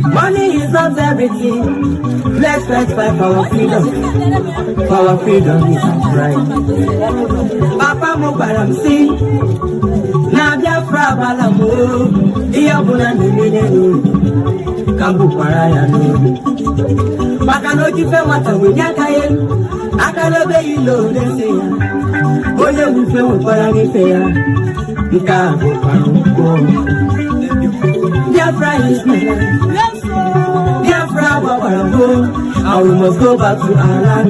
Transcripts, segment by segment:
Money is not everything. Let's fight for our freedom. For our freedom is our right. Papa Mubaram si Nadia Frabalamu Iyabuna Niminu Kambu Paraya no Bakano Jife Wata Winyakaye Akalobe Ilo Deseya Oye Wife Waparani Feya Nkambu Paruko Biafra is my life. Biafra, and we must go back to our land.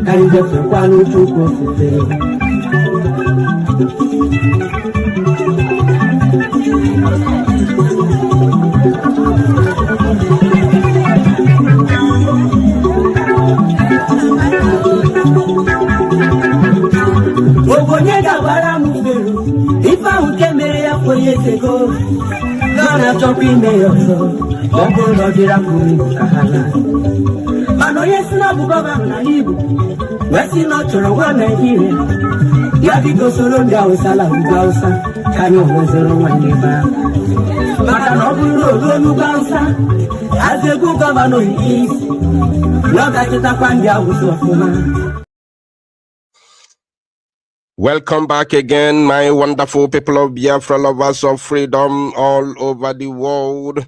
And the Kwano took off the fair. If I would come here 4 years ago, Gonna jump in there, Bongo no dira kuri kahana. Mano yesi na bugaba na hibu. Wesi no choro wa Nigeria. Yadi go solo ndia usala ugausa. Kani wazero wa neba. Maka no bulo lo ugausa. Aze gu governor is. Loga chita kwandia usofuma. Welcome back again, my wonderful people of Biafra, lovers of freedom all over the world.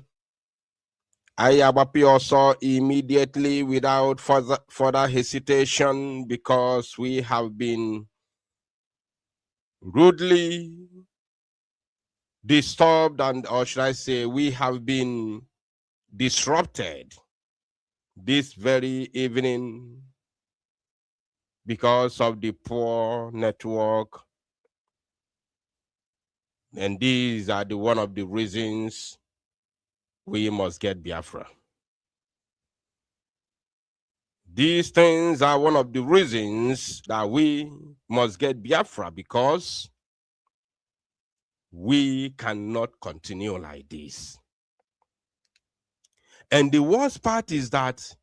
I am also immediately without further hesitation because we have been rudely disturbed or should I say we have been disrupted this very evening because of the poor network. And these are one of the reasons we must get Biafra. These things are one of the reasons that we must get Biafra, because we cannot continue like this. And the worst part is that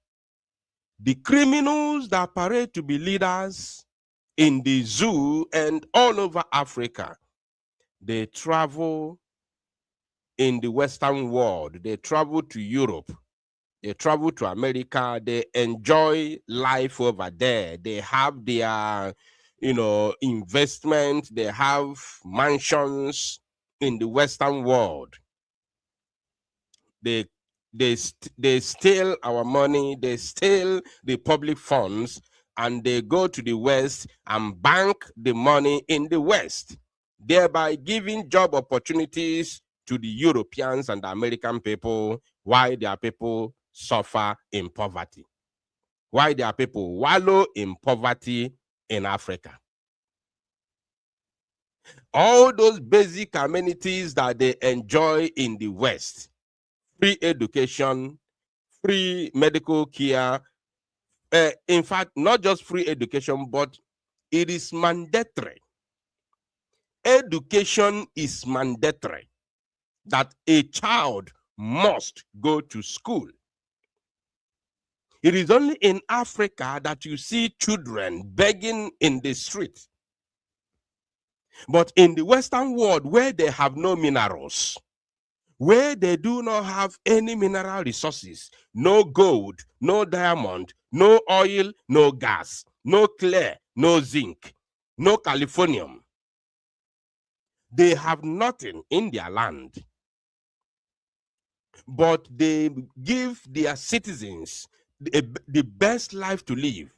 the criminals that parade to be leaders in the zoo and all over Africa, they travel in the Western world. They travel to Europe. They travel to America. They enjoy life over there. They have their, investment. They have mansions in the Western world. They steal our money, they steal the public funds, and they go to the West and bank the money in the West, thereby giving job opportunities to the Europeans and the American people, while their people suffer in poverty, while their people wallow in poverty in Africa. All those basic amenities that they enjoy in the West, free education, free medical care. In fact, not just free education, but it is mandatory. Education is mandatory, that a child must go to school. It is only in Africa that you see children begging in the street. But in the Western world, where they have no minerals, where they do not have any mineral resources, no gold, no diamond, no oil, no gas, no clay, no zinc, no californium, they have nothing in their land. but they give their citizens the best life to live.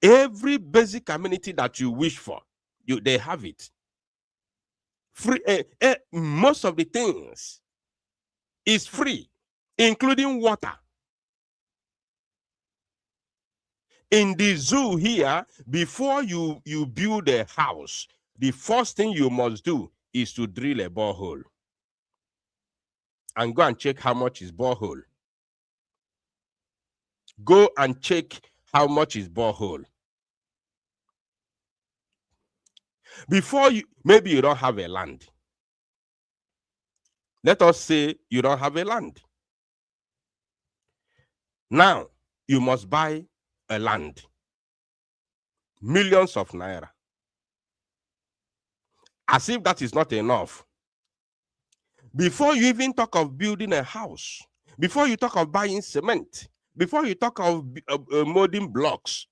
Every basic amenity that you wish for, they have it. Free. Most of the things is free, including water. In the zoo here, before you build a house, the first thing you must do is to drill a borehole. And go and check how much is borehole. Go and check how much is borehole. Before maybe you don't have a land. Let us say you don't have a land. Now, you must buy a land. Millions of naira. As if that is not enough. Before you even talk of building a house, before you talk of buying cement, before you talk of molding blocks,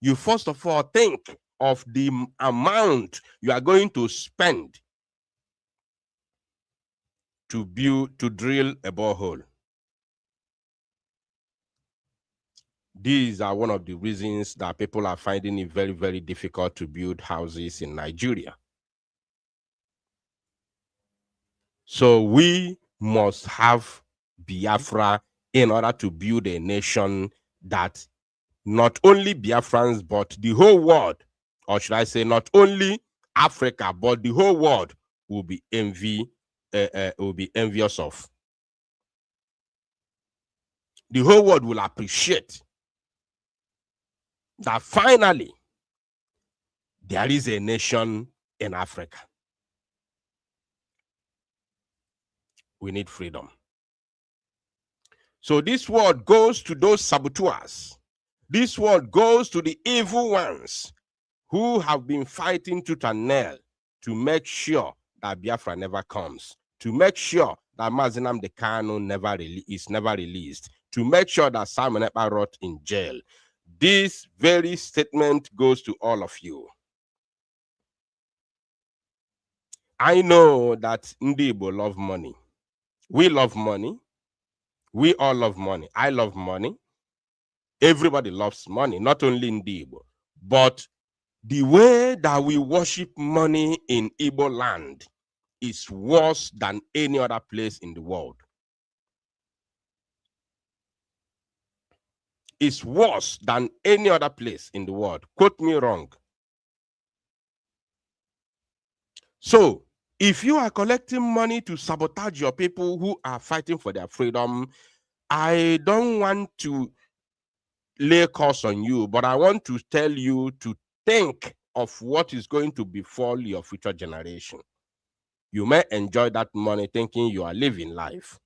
you first of all think of the amount you are going to spend to drill a borehole. These are one of the reasons that people are finding it very, very difficult to build houses in Nigeria. So we must have Biafra in order to build a nation that not only Biafrans, but the whole world, or should I say not only Africa, but the whole world will be envious of. The whole world will appreciate that finally there is a nation in Africa. We need freedom. So this word goes to those saboteurs. This word goes to the evil ones who have been fighting tooth and nail to make sure that Biafra never comes, to make sure that Mazi Nnamdi Kanu is never released, to make sure that Simon Ekpa rot in jail. This very statement goes to all of you. I know that Ndi Igbo love money. We love money. We all love money. I love money. Everybody loves money, not only Ndi Igbo. But the way that we worship money in Igbo land is worse than any other place in the world. It's worse than any other place in the world. Quote me wrong. So, if you are collecting money to sabotage your people who are fighting for their freedom, I don't want to lay curse on you, but I want to tell you to think of what is going to befall your future generation. You may enjoy that money thinking you are living life,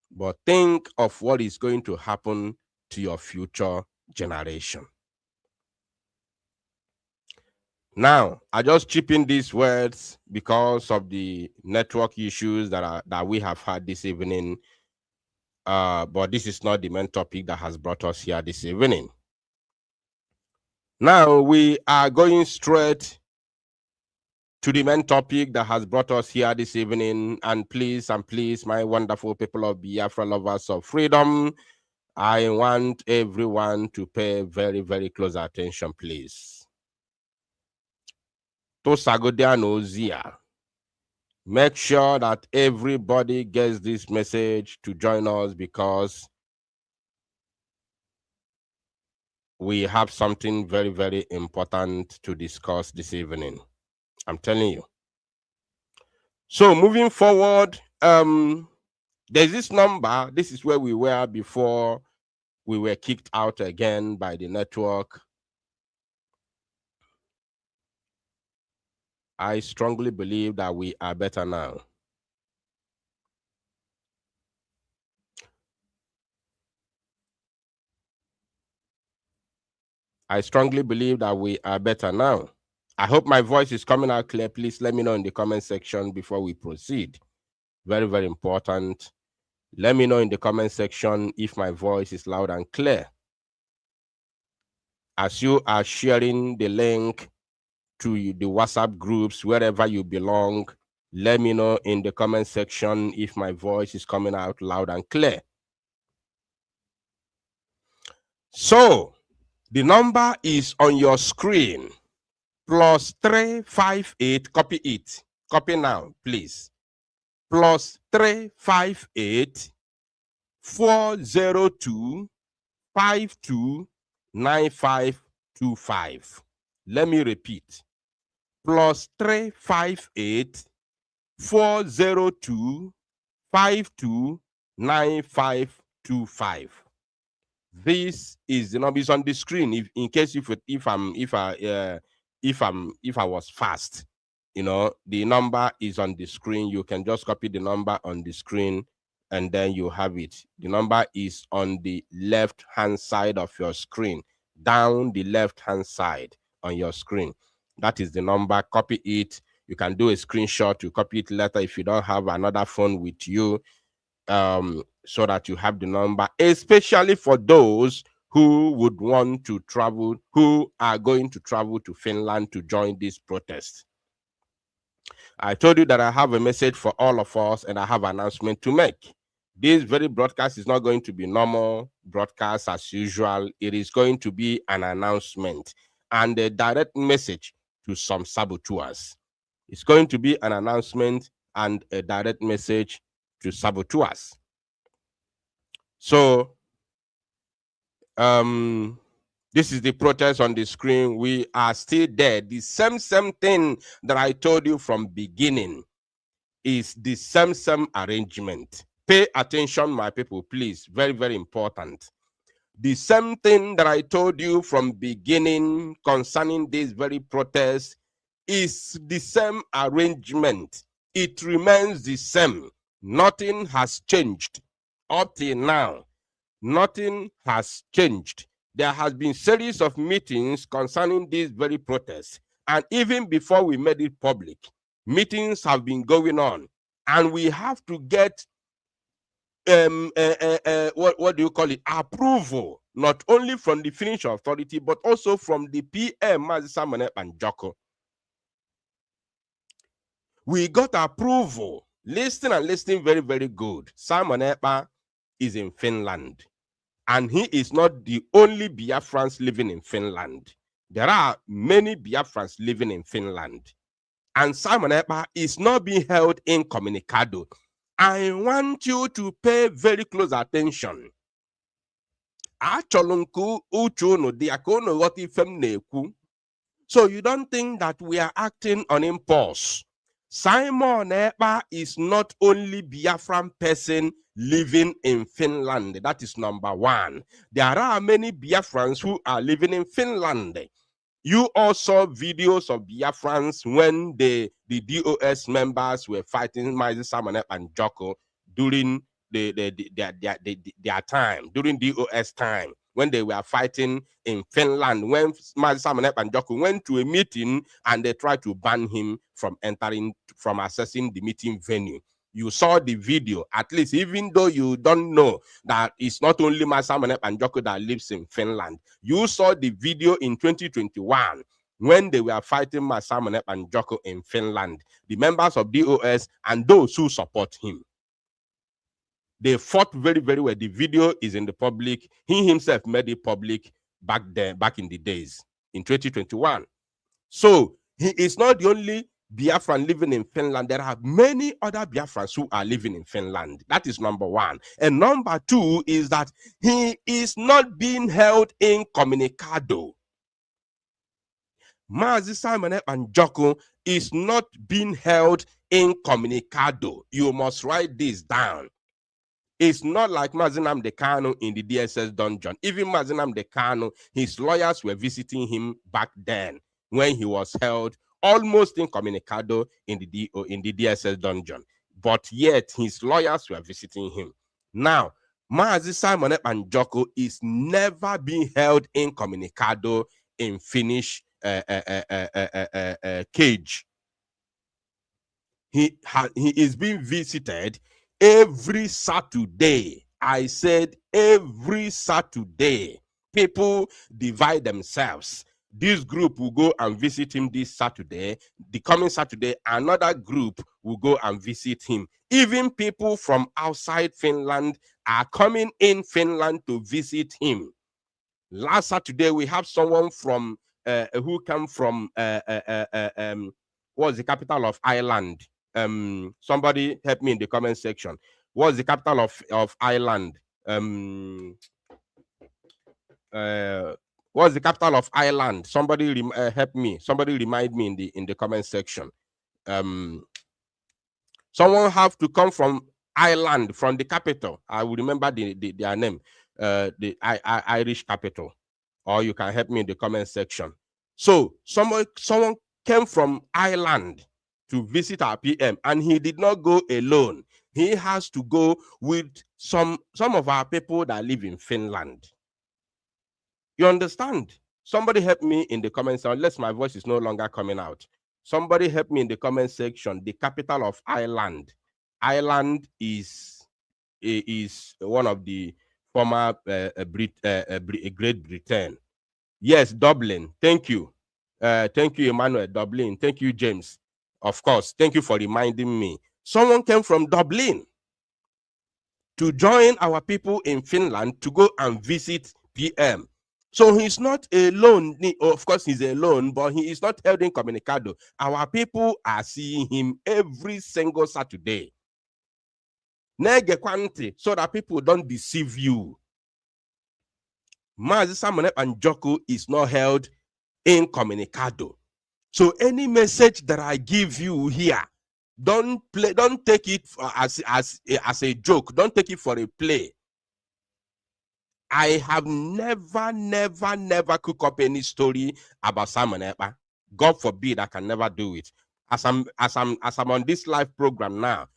but think of what is going to happen to your future generation. Now, I just chip in these words because of the network issues that we have had this evening. But this is not the main topic that has brought us here this evening. Now, we are going straight to the main topic that has brought us here this evening. And please, my wonderful people of Biafra, lovers of freedom, I want everyone to pay very, very close attention, please. Make sure that everybody gets this message to join us, because we have something very, very important to discuss this evening. I'm telling you. So moving forward, there's this number. This is where we were before we were kicked out again by the network. I strongly believe that we are better now. I strongly believe that we are better now. I hope my voice is coming out clear. Please let me know in the comment section before we proceed. Very, very important. Let me know in the comment section if my voice is loud and clear. As you are sharing the link to the WhatsApp groups, wherever you belong, Let me know in the comment section if my voice is coming out loud and clear. So, the number is on your screen. +358, copy it. Copy now, please. +358 402 529525. Let me repeat. +358 402 529525. This is the number. It's on the screen. In case if I was fast, the number is on the screen. You can just copy the number on the screen, and then you have it. The number is on the left-hand side of your screen, down the left-hand side on your screen. That is the number. Copy it. You can do a screenshot to copy it later if you don't have another phone with you, so that you have the number, especially for those who would want to travel, who are going to travel to Finland to join this protest. I told you that I have a message for all of us, and I have an announcement to make. This very broadcast is not going to be normal broadcast as usual. It is going to be an announcement and a direct message to some saboteurs. It's going to be an announcement and a direct message to saboteurs. So, this is the protest on the screen. We are still there. The same thing that I told you from beginning is the same arrangement. Pay attention, my people, please. Very, very important. The same thing that I told you from beginning concerning this very protest is the same arrangement. It remains the same. Nothing has changed up till now. Nothing has changed. There has been series of meetings concerning this very protest, and even before we made it public, meetings have been going on, and we have to get what do you call it, approval, not only from the Finnish authority but also from the PM Simon Ekpa and Joko. We got approval. Listen very, very good. Simon Ekpa is in Finland, and he is not the only Biafrans living in Finland. There are many Biafrans living in Finland, and Simon Ekpa is not being held incommunicado. I want you to pay very close attention. So you don't think that we are acting on impulse. Simon Ekpa is not only Biafran person living in Finland. That is number one. There are many Biafrans who are living in Finland. You all saw videos of Biafrans when the DOS members were fighting Simon Ekpa and Joko during their time, during DOS time, when they were fighting in Finland, when Simon Ekpa and Joko went to a meeting and they tried to ban him from accessing the meeting venue. You saw the video, at least, even though you don't know that it's not only Simon Ekpa and Joko that lives in Finland. You saw the video in 2021 when they were fighting Simon Ekpa and Joko in Finland, the members of DOS and those who support him. They fought very, very well. The video is in the public. He himself made it public back in the days, in 2021. So he is not the only Biafran living in Finland. There are many other Biafrans who are living in Finland. That is number one. And number two is that he is not being held incommunicado. Mazi Simon Ekpa and Joko is not being held incommunicado. You must write this down. It's not like Mazi Nnamdi Kanu in the DSS dungeon. Even Mazi Nnamdi Kanu, his lawyers were visiting him back then when he was held almost incommunicado in the DSS dungeon. But yet his lawyers were visiting him. Now, Mazi Simon Ekpa and Joko is never being held incommunicado in Finnish cage. He is being visited every Saturday. I said every Saturday. People divide themselves. This group will go and visit him this Saturday. The coming Saturday, another group will go and visit him. Even people from outside Finland are coming in Finland to visit him. Last Saturday, we have someone from who came from what's the capital of Ireland? Somebody help me in the comment section. What's the capital of Ireland? What's the capital of Ireland? Somebody help me. Somebody remind me in the comment section. Someone have to come from Ireland, from the capital. I will remember their name, the Irish capital. Or you can help me in the comment section. So someone came from Ireland to visit our PM, and he did not go alone. He has to go with some of our people that live in Finland. You understand? Somebody help me in the comment section, unless my voice is no longer coming out. Somebody help me in the comment section. The capital of Ireland. Ireland is one of the former Great Britain. Yes, Dublin. Thank you. Thank you, Emmanuel. Dublin. Thank you, James. Of course. Thank you for reminding me. Someone came from Dublin to join our people in Finland to go and visit PM. So he's not alone. Of course, he's alone, but he is not held incommunicado. Our people are seeing him every single Saturday. So that people don't deceive you. Mazi Simon Ekpa and Joko is not held incommunicado. So any message that I give you here, don't take it as a joke. Don't take it for a play. I have never cooked up any story about Simon Ekpa. God forbid, I can never do it. As I'm on this live program now,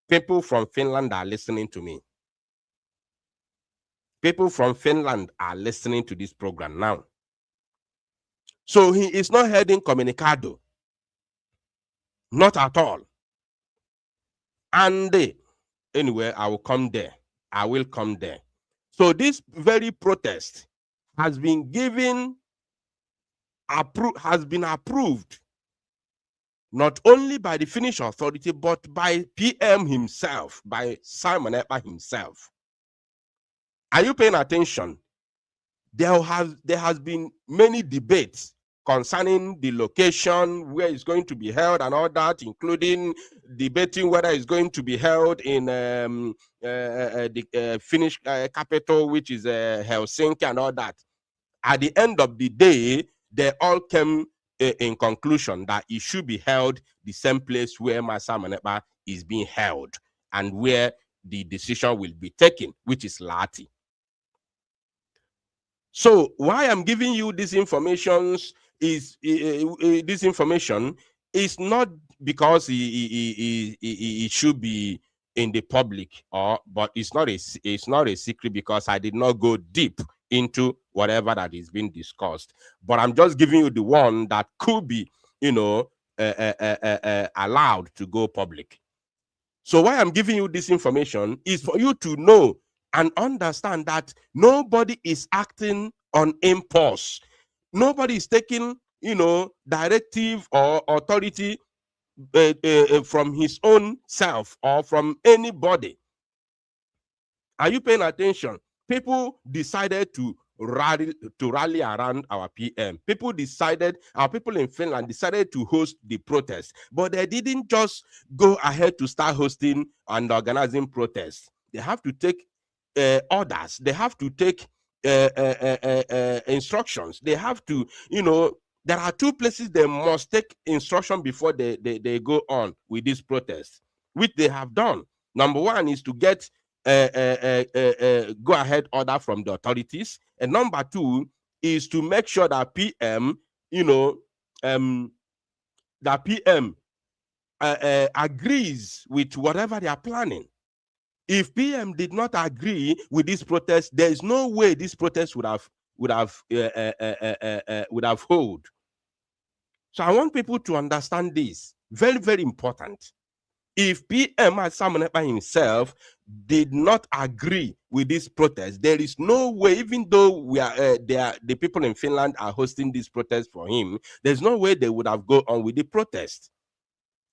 people from Finland are listening to me. People from Finland are listening to this program now. So he is not held incommunicado. Not at all. And anyway, I will come there. I will come there. So this very protest has been approved not only by the Finnish authority, but by PM himself, by Simon Ekpa himself. Are you paying attention? There has been many debates concerning the location, where it's going to be held and all that, including debating whether it's going to be held in the Finnish capital, which is Helsinki and all that. At the end of the day, they all came in conclusion that it should be held the same place where Simon Ekpa is being held and where the decision will be taken, which is Lahti. So why I'm giving you this information is not because it should be in the public, but it's not a secret because I did not go deep into whatever that is being discussed. But I'm just giving you the one that could be, allowed to go public. So why I'm giving you this information is for you to know and understand that nobody is acting on impulse. Nobody is taking, directive or authority from his own self or from anybody. Are you paying attention? People decided to rally around our PM. Our people in Finland decided to host the protest, but they didn't just go ahead to start hosting and organizing protests. They have to take orders. They have to take instructions. They have to, there are two places they must take instruction before they go on with this protest, which they have done. Number one is to get go ahead order from the authorities, and number two is to make sure that PM, that PM agrees with whatever they are planning. If PM did not agree with this protest, there is no way this protest would have hold. So I want people to understand this. Very, very important. If PM Simon Ekpa himself did not agree with this protest. There is no way, even though the people in Finland are hosting this protest for him, there's no way they would have gone on with the protest.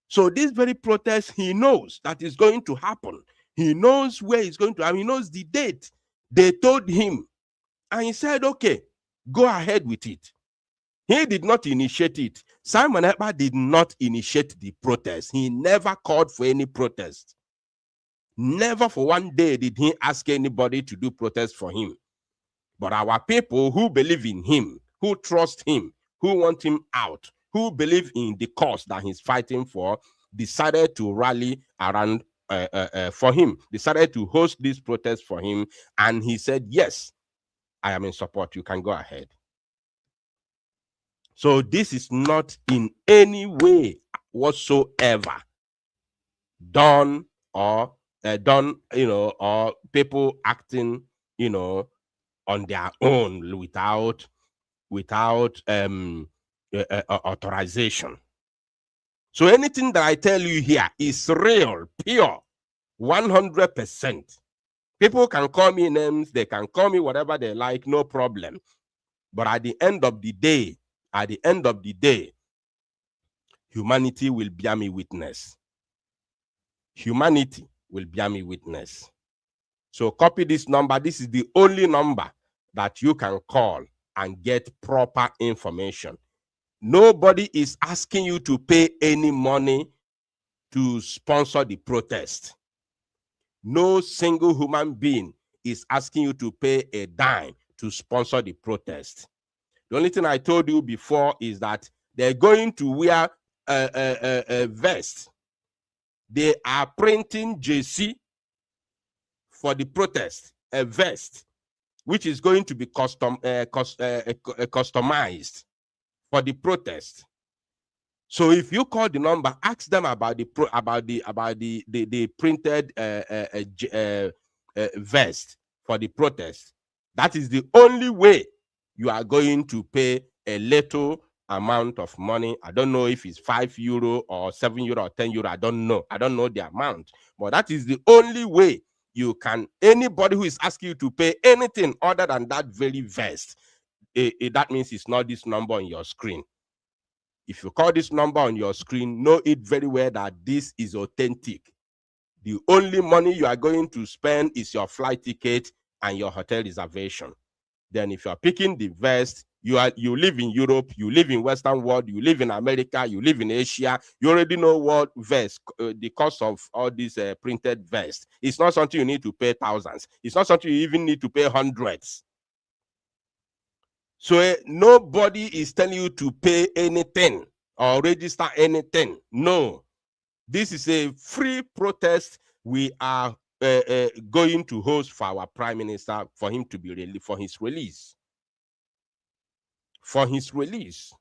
So this very protest, he knows that is going to happen. He knows where it's going to happen. He knows the date. They told him, and he said, okay, go ahead with it. He did not initiate it. Simon Ekpa did not initiate the protest. He never called for any protest. Never for one day did he ask anybody to do protest for him. But our people who believe in him, who trust him, who want him out, who believe in the cause that he's fighting for, decided to rally around for him, decided to host this protest for him. And he said, yes, I am in support. You can go ahead. So this is not in any way whatsoever done or or people acting, on their own without authorization. So anything that I tell you here is real, pure, 100%. People can call me names, they can call me whatever they like, no problem. But at the end of the day, humanity will bear me witness. Humanity will bear me witness. So copy this number. This is the only number that you can call and get proper information. Nobody is asking you to pay any money to sponsor the protest. No single human being is asking you to pay a dime to sponsor the protest. The only thing I told you before is that they're going to wear a vest. They are printing JC for the protest, a vest, which is going to be customized for the protest. So if you call the number, ask them about the printed vest for the protest. That is the only way you are going to pay a little amount of money. I don't know if it's €5 or €7 or €10. I don't know. I don't know the amount. But that is the only way you can. Anybody who is asking you to pay anything other than that very vest, that means it's not this number on your screen. If you call this number on your screen, know it very well that this is authentic. The only money you are going to spend is your flight ticket and your hotel reservation. Then if you are picking the vest, you live in Europe, you live in Western world, you live in America, you live in Asia, you already know what vest, the cost of all these printed vests. It's not something you need to pay thousands. It's not something you even need to pay hundreds. So nobody is telling you to pay anything or register anything. No, this is a free protest we are going to host for our Prime Minister, for him to be for his release. For his release.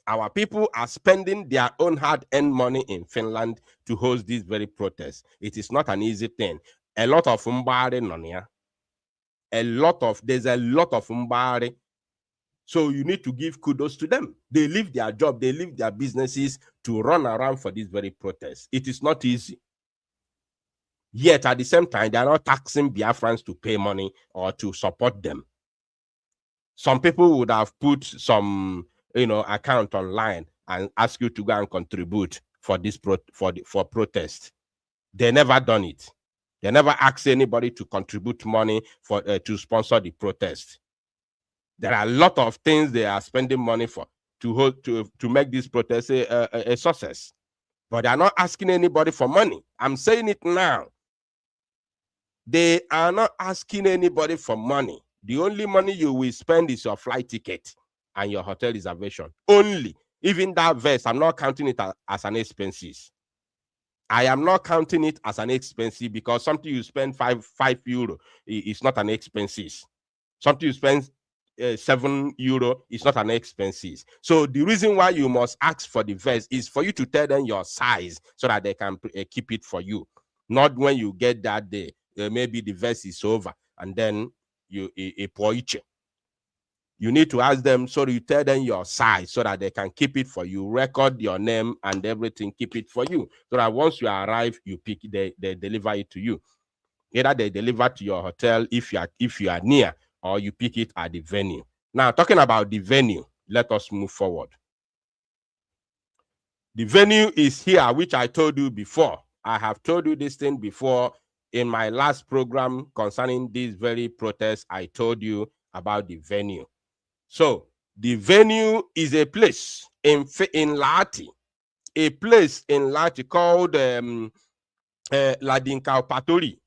Our people are spending their own hard-earned money in Finland to host this very protest. It is not an easy thing. A lot of mbari nonia. There's a lot of mbari. So you need to give kudos to them. They leave their job, they leave their businesses to run around for this very protest. It is not easy. Yet at the same time, they are not taxing Biafrans to pay money or to support them. Some people would have put some, account online and ask you to go and contribute for this for protest. They never done it. They never asked anybody to contribute money for to sponsor the protest. There are a lot of things they are spending money for to make this protest a success, but they are not asking anybody for money. I'm saying it now. They are not asking anybody for money. The only money you will spend is your flight ticket and your hotel reservation. Only. Even that vest, I'm not counting it as an expenses. I am not counting it as an expense because something you spend €5 is not an expenses. Something you spend €7 is not an expenses. So the reason why you must ask for the vest is for you to tell them your size so that they can keep it for you. Not when you get that day, maybe the vest is over and then you need to ask them, so you tell them your size so that they can keep it for you, record your name and everything, keep it for you. So that once you arrive, you pick, they deliver it to you. Either they deliver to your hotel if you are near, or you pick it at the venue. Now, talking about the venue, let us move forward. The venue is here, which I told you before. I have told you this thing before in my last program concerning this very protest. I told you about the venue. So the venue is a place in Lati, a place in Lati called Ladin Kaupatori.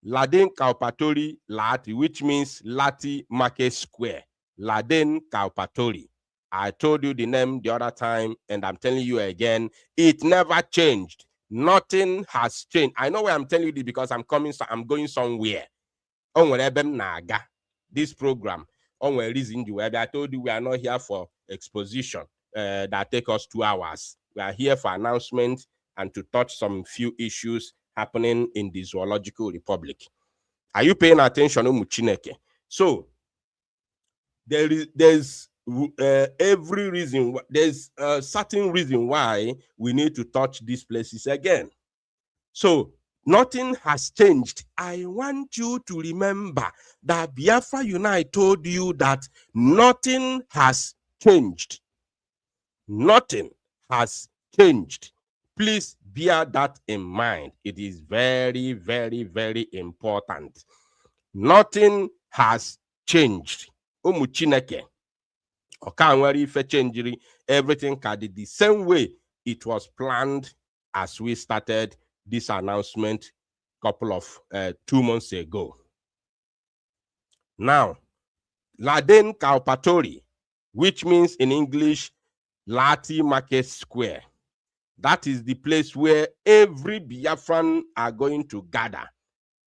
Ladin Kaupatori Lati, which means Lati Market Square. Ladin Kaupatori. I told you the name the other time, and I'm telling you again, it never changed. Nothing has changed. I know why I'm telling you this, because I'm going somewhere. This program, reason I told you we are not here for exposition that take us 2 hours. We are here for announcement and to touch some few issues happening in the Zoological Republic. Are you paying attention, Umuchineke? So there's every reason, there's a certain reason why we need to touch these places again. So nothing has changed. I want you to remember that Biafra Unite told you that nothing has changed. Nothing has changed. Please bear that in mind. It is very, very, very important. Nothing has changed. Umuchineke. Everything can be the same way it was planned as we started this announcement couple of 2 months ago. Now, Laden Kaupatori, which means in English, Lati Market Square. That is the place where every Biafran are going to gather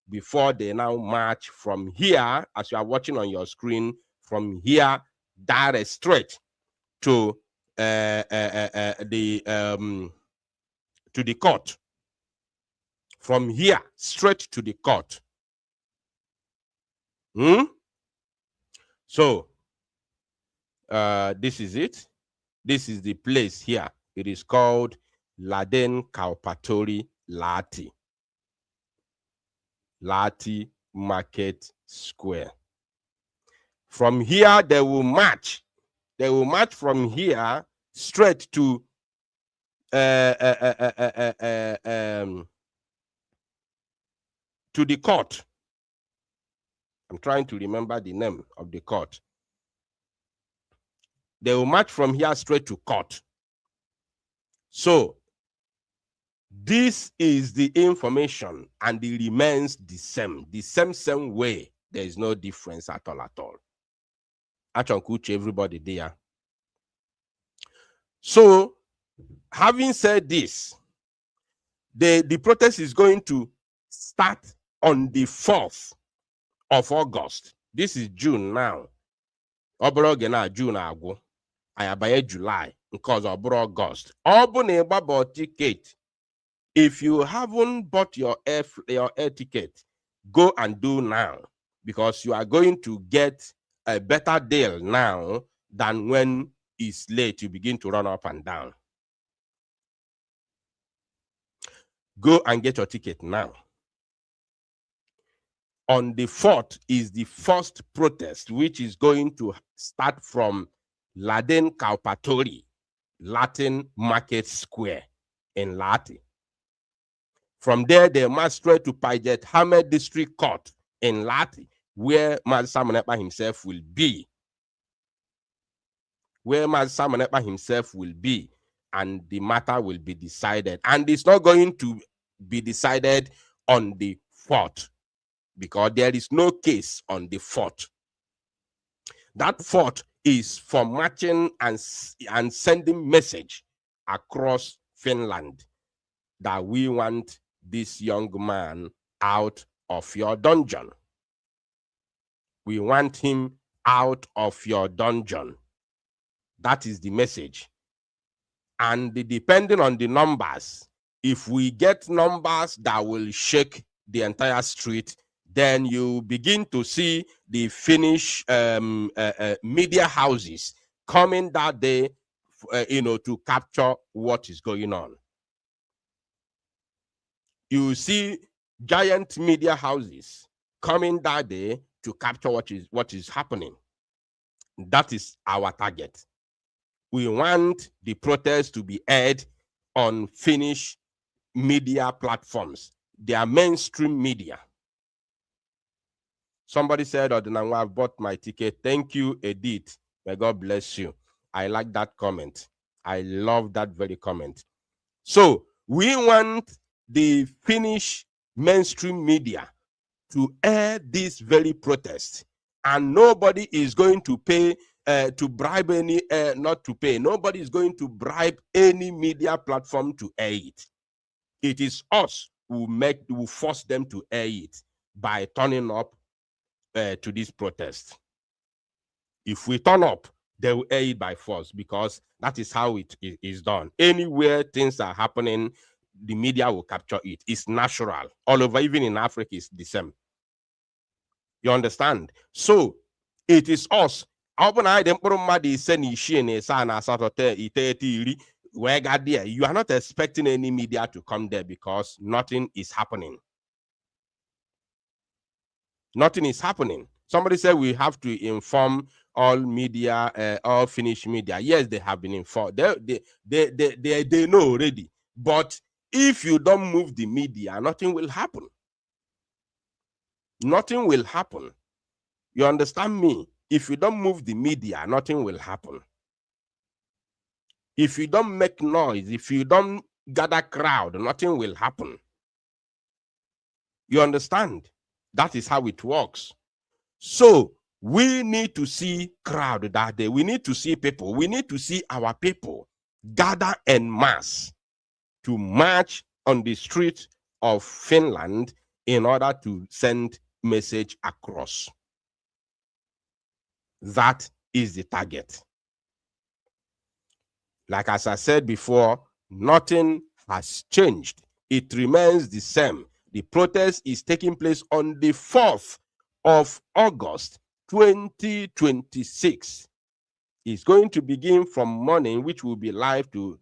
before they now march from here, as you are watching on your screen, from here, direct straight to the court. From here, straight to the court. So, this is it. This is the place here. It is called Laden Kaupatori Lati. Lati Market Square. From here, they will march. They will march from here straight to the court. I'm trying to remember the name of the court. They will march from here straight to court. So this is the information, and it remains the same way. There is no difference at all. Everybody there. So, having said this, the protest is going to start on the 4th of August. This is June now. June agwo. Ayabaye July, because of August. Bought ticket. If you haven't bought your air ticket, go and do now, because you are going to get a better deal now than when it's late. You begin to run up and down. Go and get your ticket now. On the 4th is the first protest, which is going to start from Laden Kaupatori, Latin Market Square in Lati. From there, they march straight to Pajet Hamed District Court in Lati, where Master Samonepa himself will be. And the matter will be decided. And it's not going to be decided on the 4th, because there is no case on the 4th. That 4th is for marching and sending message across Finland that we want this young man out of your dungeon. We want him out of your dungeon. That is the message. And depending on the numbers, if we get numbers that will shake the entire street, then you begin to see the Finnish media houses coming that day, to capture what is going on. You see giant media houses coming that day to capture what is happening. That is our target. We want the protest to be aired on Finnish media platforms. They are mainstream media. Somebody said, Odinanwa, I've bought my ticket. Thank you, Edith. May God bless you. I like that comment. I love that very comment. So we want the Finnish mainstream media to air this very protest, and nobody is going to pay to bribe any, not to pay. Nobody is going to bribe any media platform to air it. It is us who force them to air it by turning up to this protest. If we turn up, they will air it by force, because that is how it is done. Anywhere things are happening, the media will capture it. It's natural. All over, even in Africa, it's the same. You understand? So it is us. You are not expecting any media to come there, because nothing is happening. Nothing is happening. Somebody said we have to inform all media, all Finnish media. Yes, they have been informed. They know already. But if you don't move the media, nothing will happen. Nothing will happen. You understand me? If you don't move the media, nothing will happen. If you don't make noise, if you don't gather crowd, nothing will happen. You understand? That is how it works. So we need to see crowd that day. We need to see people. We need to see our people gather en masse to march on the streets of Finland in order to send message across. That is the target. Like as I said before, nothing has changed. It remains the same. The protest is taking place on the 4th of August, 2026. It's going to begin from morning, which will be live to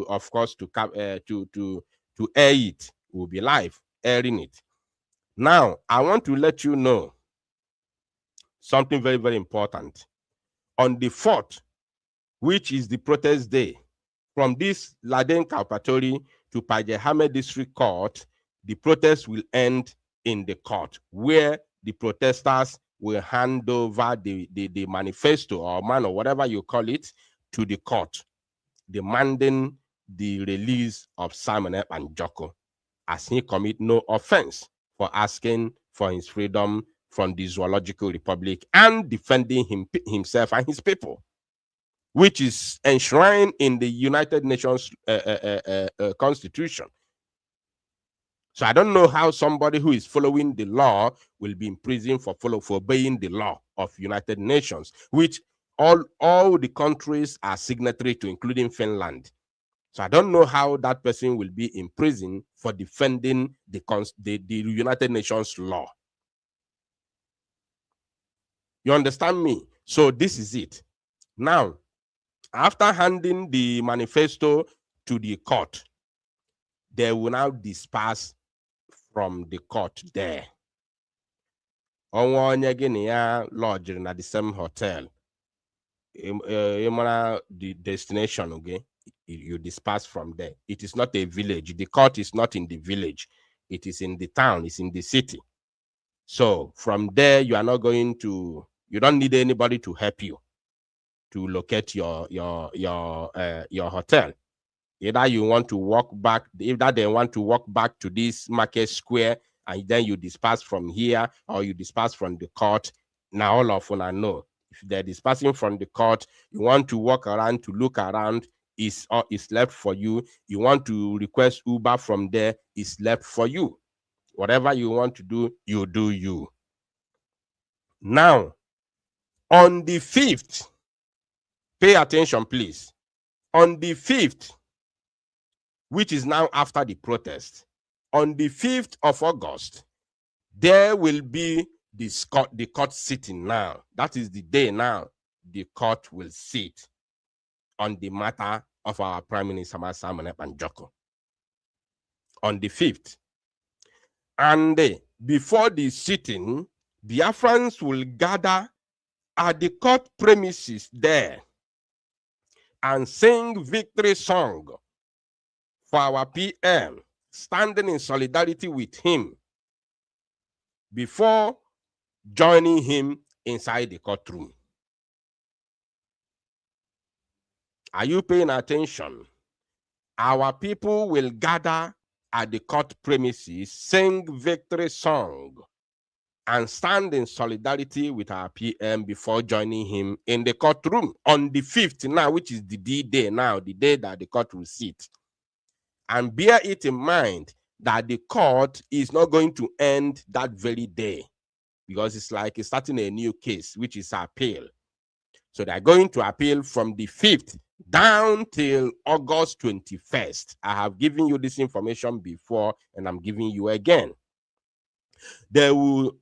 of course, to air it. Will be live airing it. Now, I want to let you know something very, very important. On the 4th, which is the protest day, from this Laden Kaupaturi to Pajehame District Court, the protest will end in the court, where the protesters will hand over the manifesto or man or whatever you call it to the court, demanding the release of Simon Ekpa and Joko, as he commit no offense for asking for his freedom from the Zoological Republic and defending himself and his people, which is enshrined in the United Nations Constitution. So I don't know how somebody who is following the law will be in prison for obeying the law of United Nations, which all the countries are signatory to, including Finland. So I don't know how that person will be in prison for defending the United Nations law. You understand me? So this is it. Now, after handing the manifesto to the court, they will now disperse from the court there. Lodged at the same hotel. The destination, okay? You disperse from there. It is not a village. The court is not in the village. It is in the town. It's in the city. So from there, you are not going to. You don't need anybody to help you to locate your hotel. Either you want to walk back. Either they want to walk back to this market square, and then you disperse from here, or you disperse from the court. Now all of them I know. If they're dispersing from the court, you want to walk around to look around, is left for you. You want to request Uber from there, is left for you. Whatever you want to do, you do you. Now, on the 5th, pay attention, please. On the 5th, which is now after the protest, on the 5th of August, there will be the court sitting now. That is the day now the court will sit on the matter of our Prime Minister Simon Ekpa and Joko. On the 5th. And before the sitting, Biafrans will gather at the court premises there and sing victory song for our PM, standing in solidarity with him before joining him inside the courtroom. Are you paying attention? Our people will gather at the court premises, sing victory song, and stand in solidarity with our PM before joining him in the courtroom on the 5th now, which is the D-Day now, the day that the court will sit. And bear it in mind that the court is not going to end that very day, because it's like it's starting a new case, which is appeal. So they're going to appeal from the 5th down till August 21st. I have given you this information before, and I'm giving you again. They will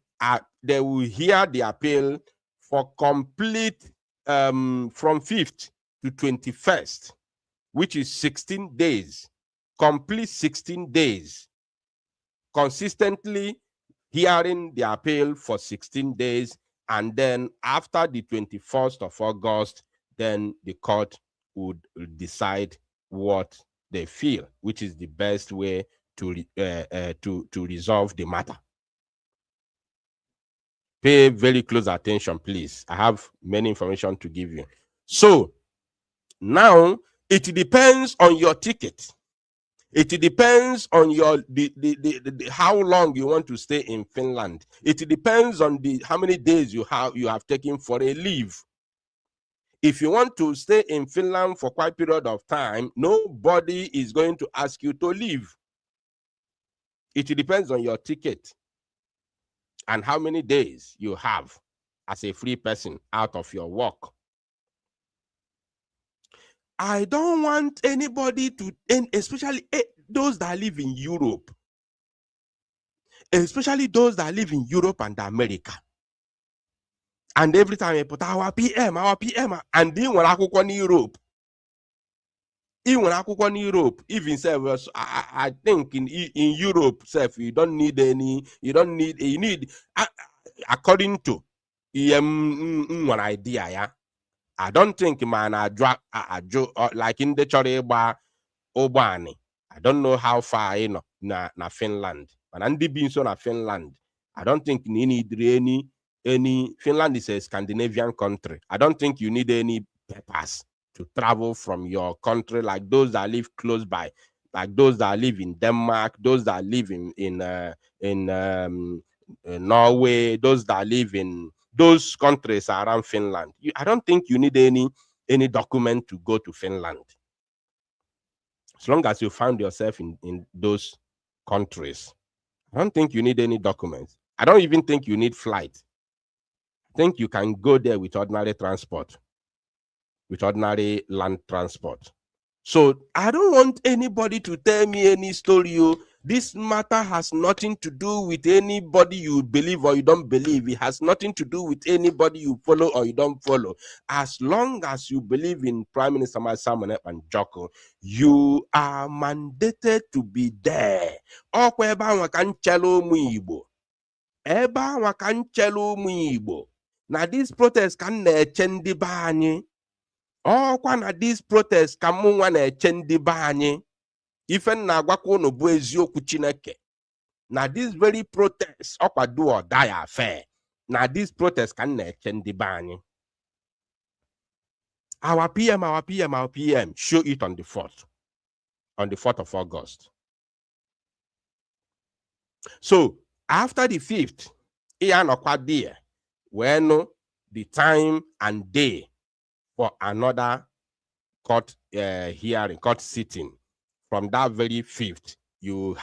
hear the appeal for complete from 5th to 21st, which is 16 days. Complete 16 days. Consistently hearing the appeal for 16 days, and then after the 21st of August, then the court would decide what they feel, which is the best way to resolve the matter. Pay very close attention, please. I have many information to give you. So now it depends on your ticket. It depends on your how long you want to stay in Finland. It depends on how many days you have taken for a leave. If you want to stay in Finland for quite a period of time, nobody is going to ask you to leave. It depends on your ticket and how many days you have as a free person out of your work. I don't want anybody to, and especially those that live in Europe, especially those that live in Europe and America. And every time I put our PM, and then when I go on Europe, even self, I think in Europe, self, you need according to one idea, yeah. I don't think man like in the Choreba Obani. I don't know how far na Finland. And being so na Finland. I don't think you need any Finland is a Scandinavian country. I don't think you need any papers to travel from your country, like those that live close by, like those that live in Denmark, those that live in Norway, those that live in those countries around Finland. I don't think you need any document to go to Finland. As long as you found yourself in those countries, I don't think you need any documents. I don't even think you need flight. I think you can go there with ordinary transport, with ordinary land transport. So I don't want anybody to tell me any story. This matter has nothing to do with anybody you believe or you don't believe. It has nothing to do with anybody you follow or you don't follow. As long as you believe in Prime Minister Simon and Joko, you are mandated to be there. Now this protest can change the ọkwa na this protest ka mụ nwa na-eche ndị be anyị ife na-agwakwa unu bụ eziokwu Chineke na this very protest ọkwa do or die affair na this protest ka na-eche ndị be anyị. Our PM show it on the 4th of August. So after the 5th, iyanọkwa there when the time and day for another court hearing, court sitting. From that very 5th, you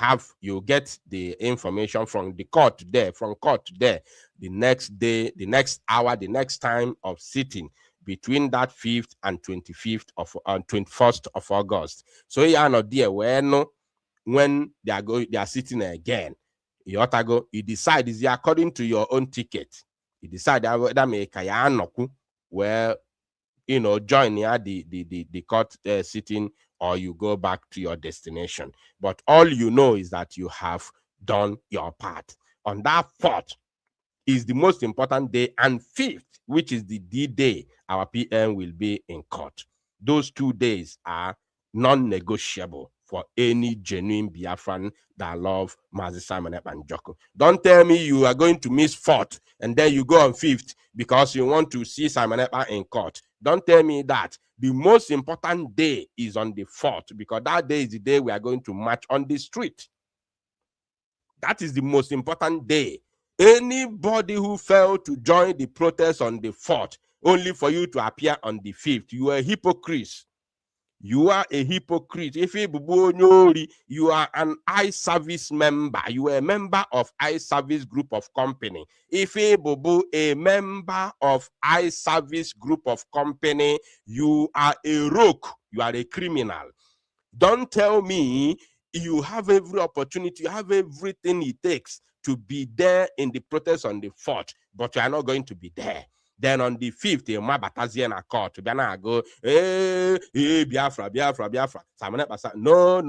get the information from the court there, the next day, the next hour, the next time of sitting between that 5th and 21st of August. So you are not there when they are sitting again. You ought to go, you decide, is it according to your own ticket? You decide whether make where join the court sitting, or you go back to your destination. But all you know is that you have done your part. On that 4th is the most important day, and 5th, which is the D-Day, our PM will be in court. Those 2 days are non-negotiable for any genuine Biafran that love Mazi Simon Ekpa and Joko. Don't tell me you are going to miss 4th and then you go on 5th because you want to see Simon Ekpa in court. Don't tell me that. The most important day is on the 4th, because that day is the day we are going to march on the street. That is the most important day. Anybody who failed to join the protest on the 4th, only for you to appear on the 5th, you are a hypocrite. You are a hypocrite. If you are an I-Service member, you are a member of I-Service group of company. If you a member of I-Service group of company, you are a rogue. You are a criminal. Don't tell me you have every opportunity, you have everything it takes to be there in the protest on the 4th, but you are not going to be there. Then on the 5th, you Batazian court to go, Biafra. No,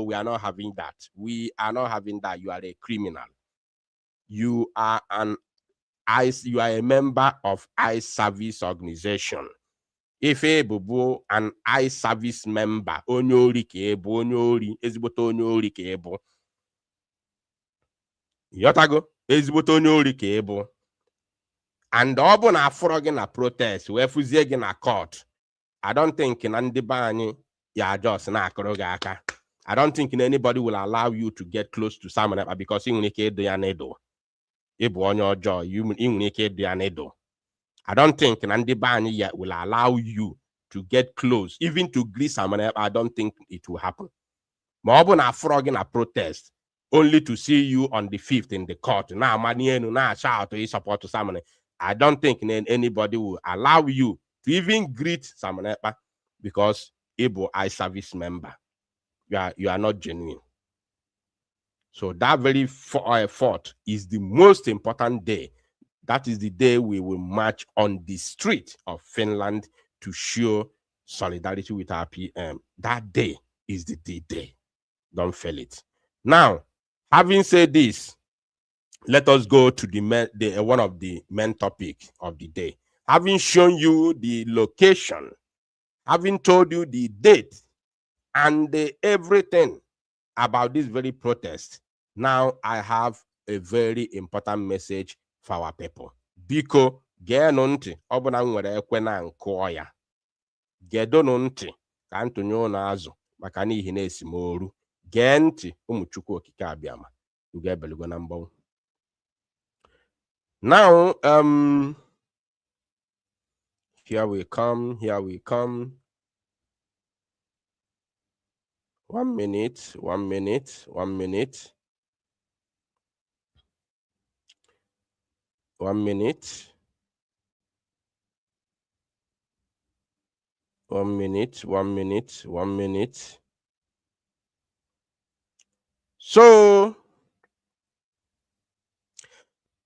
we are not having that. We are not having that. You are a criminal. You are a member of I-Service organization. If ebubo an I-Service member, onyori ka ebo, onyori, ezigbote onyori ka ebo. Yotago, ezigbote onyori ka ebo. And ọbụ na afọrọ gị na protest, wee fụzie gị na court. I don't think na ndị be anyị ya just na akụrụ gị aka. I don't think anybody will allow you to get close to Simon Ekpa because ị nwere ike ịdụ ya n'edo. Ịbụ onye ọjọọ, ị nwere ike ịdụ ya n'edo. I don't think Nandi Bani yet will allow you to get close, even to greet Simon Ekpa. I don't think it will happen. Maobu na frog in a protest, only to see you on the 5th in the court. Now, Manienu, now shout to support to Simon. I don't think anybody will allow you to even greet Simon Ekpa because Igbo I-Service member. You are not genuine. So that very 4th is the most important day. That is the day we will march on the street of Finland to show solidarity with our PM. That day is the D-Day. Don't fail it. Now, having said this, let us go to one of the main topics of the day. Having shown you the location, having told you the date and everything about this very protest, now I have a very important message for our people. Biko geenụ ntị, ọ bụ na m nwere ekwe na nkụọ ya. Gedonụ ntị ka ntụnye ụnụ azụ maka n'ihi na esimoru. Gee ntị ụmụ Chukwu okike abịama. Ugo ebelugo na mbọ. Now, here we come. 1 minute. So,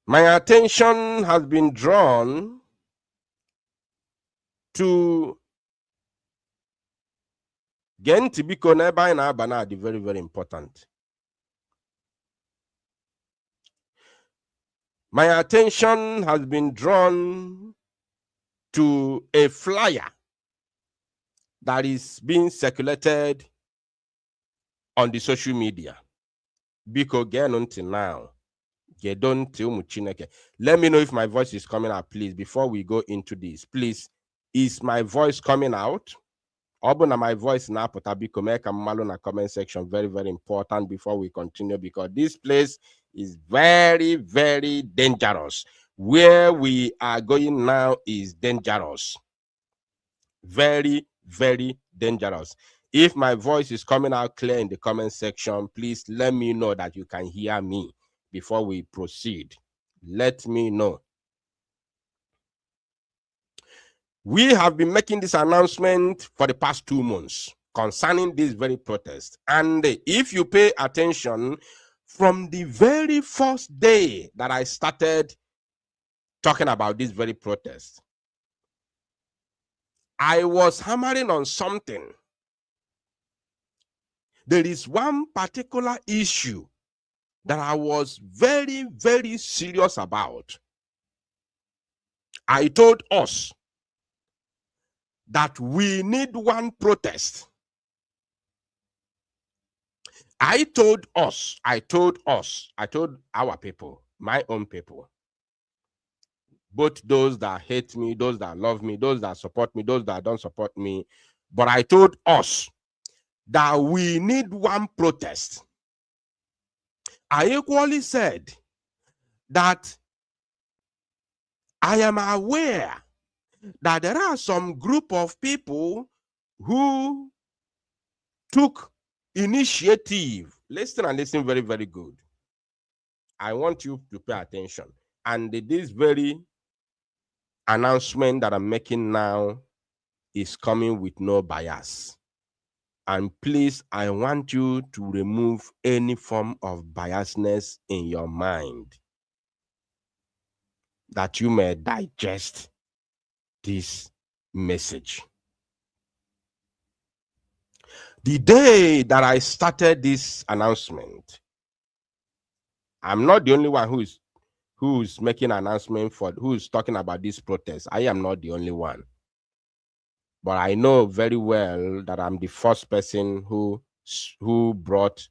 my attention has been drawn to Gentibiko Neba na Abanadi, very, very important. My attention has been drawn to a flyer that is being circulated on the social media. Biko Genunti now. Let me know if my voice is coming out, please, before we go into this. Please, is my voice coming out? Open my voice now, Potabiko, make a malona comment section. Very, very important before we continue, because this place is very, very dangerous. Where we are going now is dangerous. Very, very dangerous. If my voice is coming out clear in the comment section, please let me know that you can hear me before we proceed. Let me know. We have been making this announcement for the past 2 months concerning this very protest. And if you pay attention, from the very first day that I started talking about this very protest, I was hammering on something. There is one particular issue that I was very, very serious about. I told us that we need one protest. I told our people, my own people, both those that hate me, those that love me, those that support me, those that don't support me. But I told us that we need one protest. I equally said that I am aware that there are some group of people who took initiative. Listen and listen very, very good. I want you to pay attention. And this very announcement that I'm making now is coming with no bias. And please, I want you to remove any form of biasness in your mind, that you may digest this message. The day that I started this announcement, I'm not the only one who's making an announcement who's talking about this protest. I am not the only one. But I know very well that I'm the first person who brought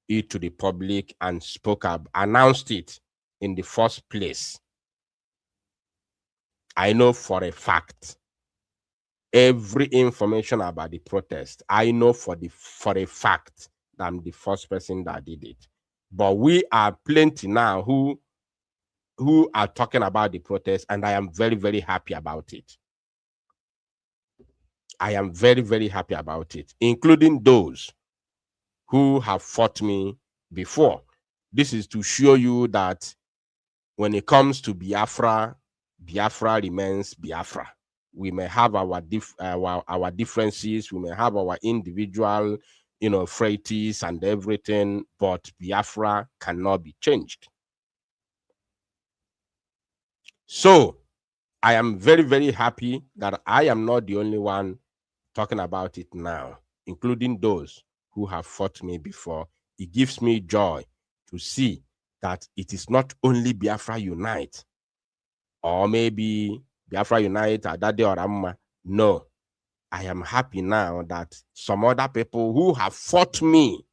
it to the public and spoke up, announced it in the first place. I know for a fact every information about the protest. I know for a fact that I'm the first person that did it. But we are plenty now who are talking about the protest, and I am very, very happy about it. I am very, very happy about it, including those who have fought me before. This is to show you that when it comes to Biafra, Biafra remains Biafra. We may have our differences, we may have our individual, frailties and everything, but Biafra cannot be changed. So I am very, very happy that I am not the only one talking about it now, including those who have fought me before. It gives me joy to see that it is not only Biafra Unite, or maybe Biafra Unite, Adade or Amma. No, I am happy now that some other people who have fought me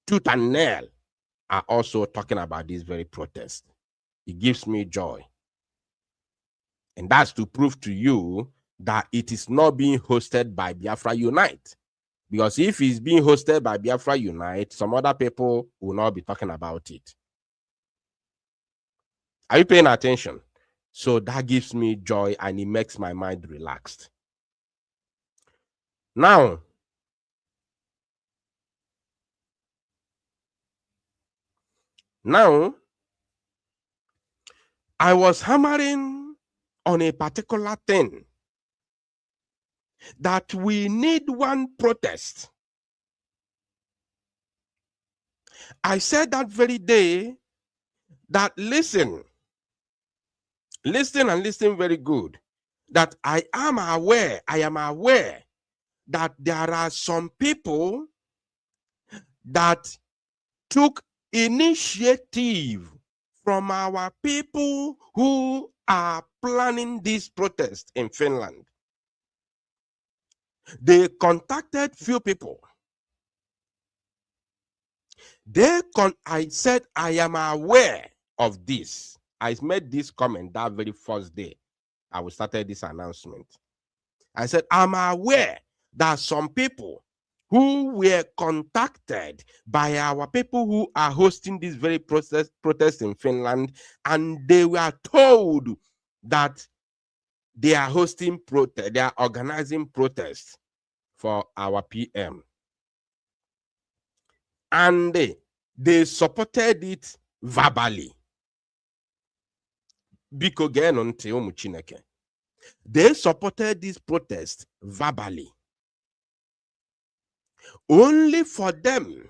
tooth and nail are also talking about this very protest. It gives me joy. And that's to prove to you that it is not being hosted by Biafra Unite. Because if it's being hosted by Biafra Unite, some other people will not be talking about it. Are you paying attention? So that gives me joy and it makes my mind relaxed. Now, I was hammering on a particular thing, that we need one protest. I said that very day that listen and listen very good, that I am aware that there are some people that took initiative from our people who are planning this protest in Finland. They contacted few people. I said, I am aware of this. I made this comment that very first day I started this announcement. I said, I'm aware that some people who were contacted by our people who are hosting this very protest in Finland, and they were told that they are hosting protest, they are organizing protests for our PM. And they supported it verbally. They supported this protest verbally. Only for them,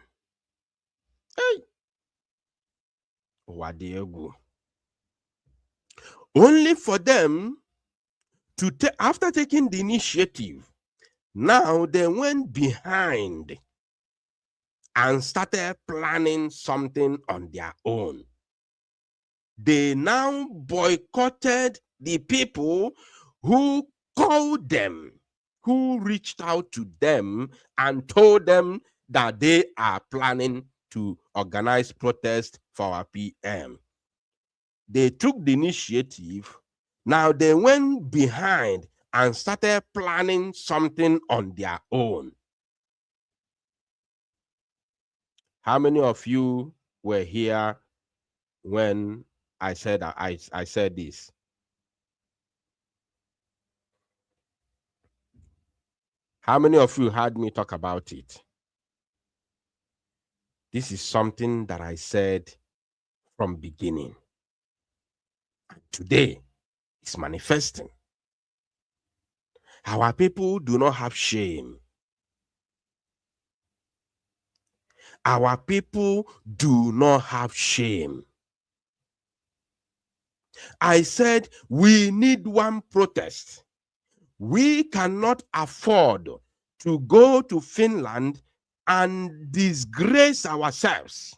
only for them to after taking the initiative, now they went behind and started planning something on their own. They now boycotted the people who called them, who reached out to them and told them that they are planning to organize protest for our PM. They took the initiative. Now they went behind and started planning something on their own. How many of you were here when I said I said this? How many of you heard me talk about it? This is something that I said from beginning. Today, it's manifesting. Our people do not have shame. Our people do not have shame. I said we need one protest. We cannot afford to go to Finland and disgrace ourselves.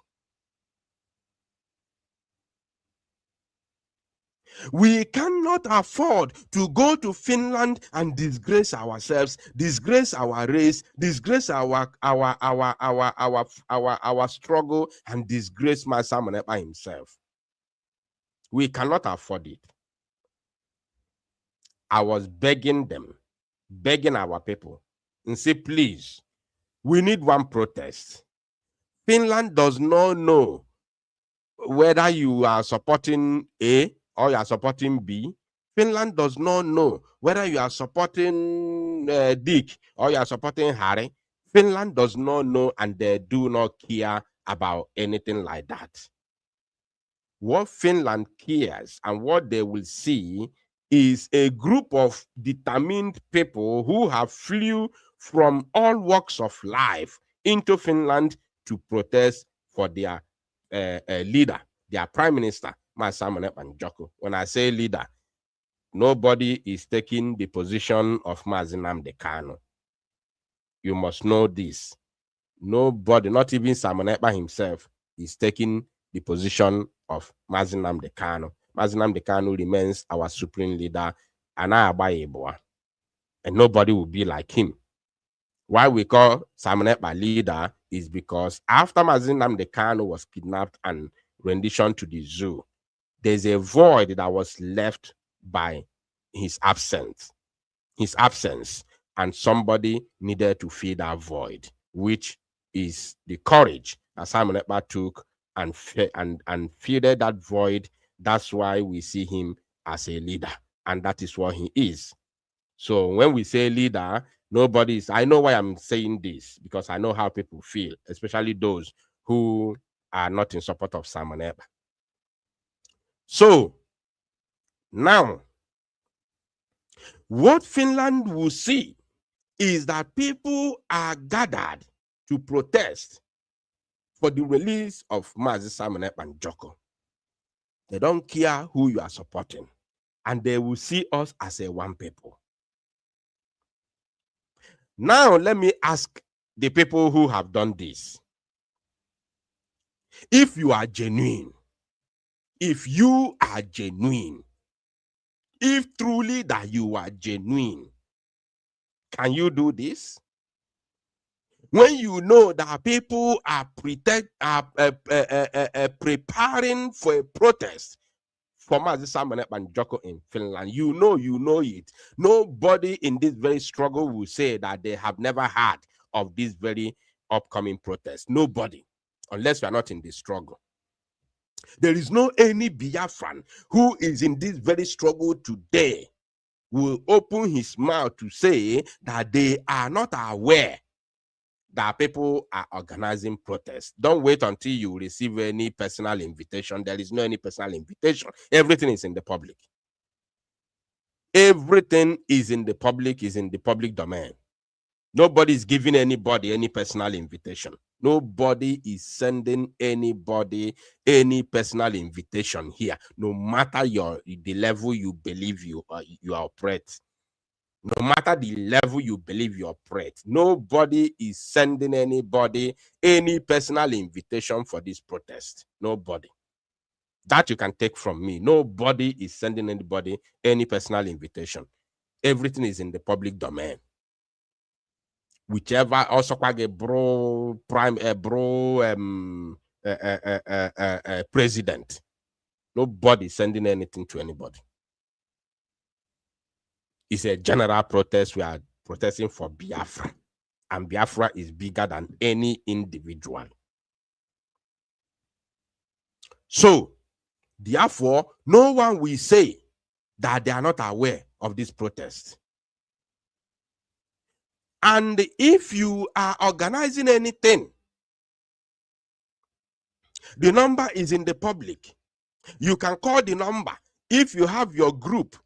We cannot afford to go to Finland and disgrace ourselves, disgrace our race, disgrace our struggle, and disgrace Simon Ekpa himself. We cannot afford it. I was begging them, begging our people, and say, please, we need one protest. Finland does not know whether you are supporting A or you are supporting B. Finland does not know whether you are supporting Dick or you are supporting Harry. Finland does not know, and they do not care about anything like that. What Finland cares and what they will see is a group of determined people who have flew from all walks of life into Finland to protest for their leader, their prime minister, Simon Ekpa Njoko. When I say leader, nobody is taking the position of Nnamdi Kanu. You must know this. Nobody, not even Simon Ekpa himself, is taking the position of Nnamdi Kanu. Nnamdi Kanu remains our supreme leader, and nobody will be like him. Why we call Simon Ekpa leader is because after Nnamdi Kanu was kidnapped and renditioned to the zoo, there's a void that was left by his absence. And somebody needed to fill that void, which is the courage that Simon Ekpa took and filled that void. That's why we see him as a leader, and that is what he is. So when we say leader, I know why I'm saying this, because I know how people feel, especially those who are not in support of Simon Ekpa. So now, what Finland will see is that people are gathered to protest for the release of Simon Ekpa Njoko. They don't care who you are supporting, and they will see us as a one people. Now, let me ask the people who have done this. If you are genuine, if truly that you are genuine, can you do this? When you know that people are preparing for a protest for Simon Ekpa Njoko in Finland, you know it. Nobody in this very struggle will say that they have never heard of this very upcoming protest. Nobody, unless we are not in this struggle. There is no any Biafran who is in this very struggle today will open his mouth to say that they are not aware that people are organizing protests. Don't wait until you receive any personal invitation. There is no any personal invitation. Everything is in the public. Everything is in the public domain. Nobody is giving anybody any personal invitation. Nobody is sending anybody any personal invitation here, no matter the level you believe you operate. No matter the level you believe you operate, nobody is sending anybody any personal invitation for this protest. Nobody. That you can take from me. Nobody is sending anybody any personal invitation. Everything is in the public domain. Whichever also a bro prime president. Nobody sending anything to anybody. It's a general protest. We are protesting for Biafra. And Biafra is bigger than any individual. So, therefore, no one will say that they are not aware of this protest. And if you are organizing anything, the number is in the public. You can call the number. If you have your group,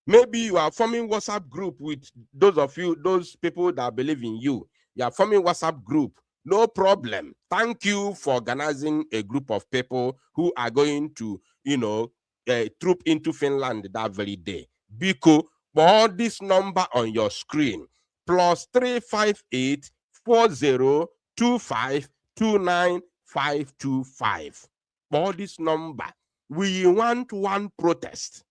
maybe you are forming WhatsApp group with those people that believe in you. You are forming WhatsApp group. No problem. Thank you for organizing a group of people who are going to, troop into Finland that very day. Because all this number on your screen, +358 4025 29525. All this number. We want one protest.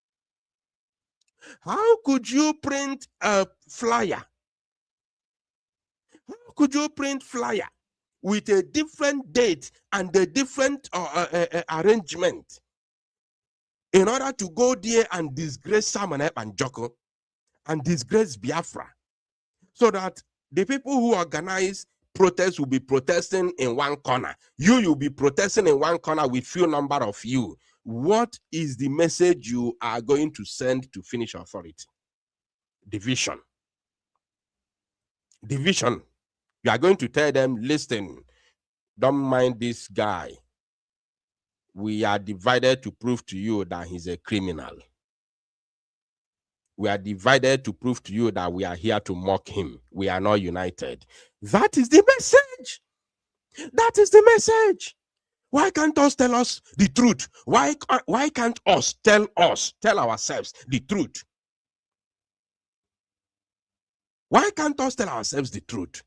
How could you print a flyer? How could you print flyer with a different date and a different arrangement in order to go there and disgrace Simon Ekpa and Joko and disgrace Biafra, so that the people who organize protests will be protesting in one corner? You'll be protesting in one corner with few number of you. What is the message you are going to send to Finnish authority? Division. Division. You are going to tell them, listen, don't mind this guy. We are divided to prove to you that he's a criminal. We are divided to prove to you that we are here to mock him. We are not united. That is the message. That is the message. Why can't us tell us the truth? Why can't us tell ourselves the truth? Why can't us tell ourselves the truth?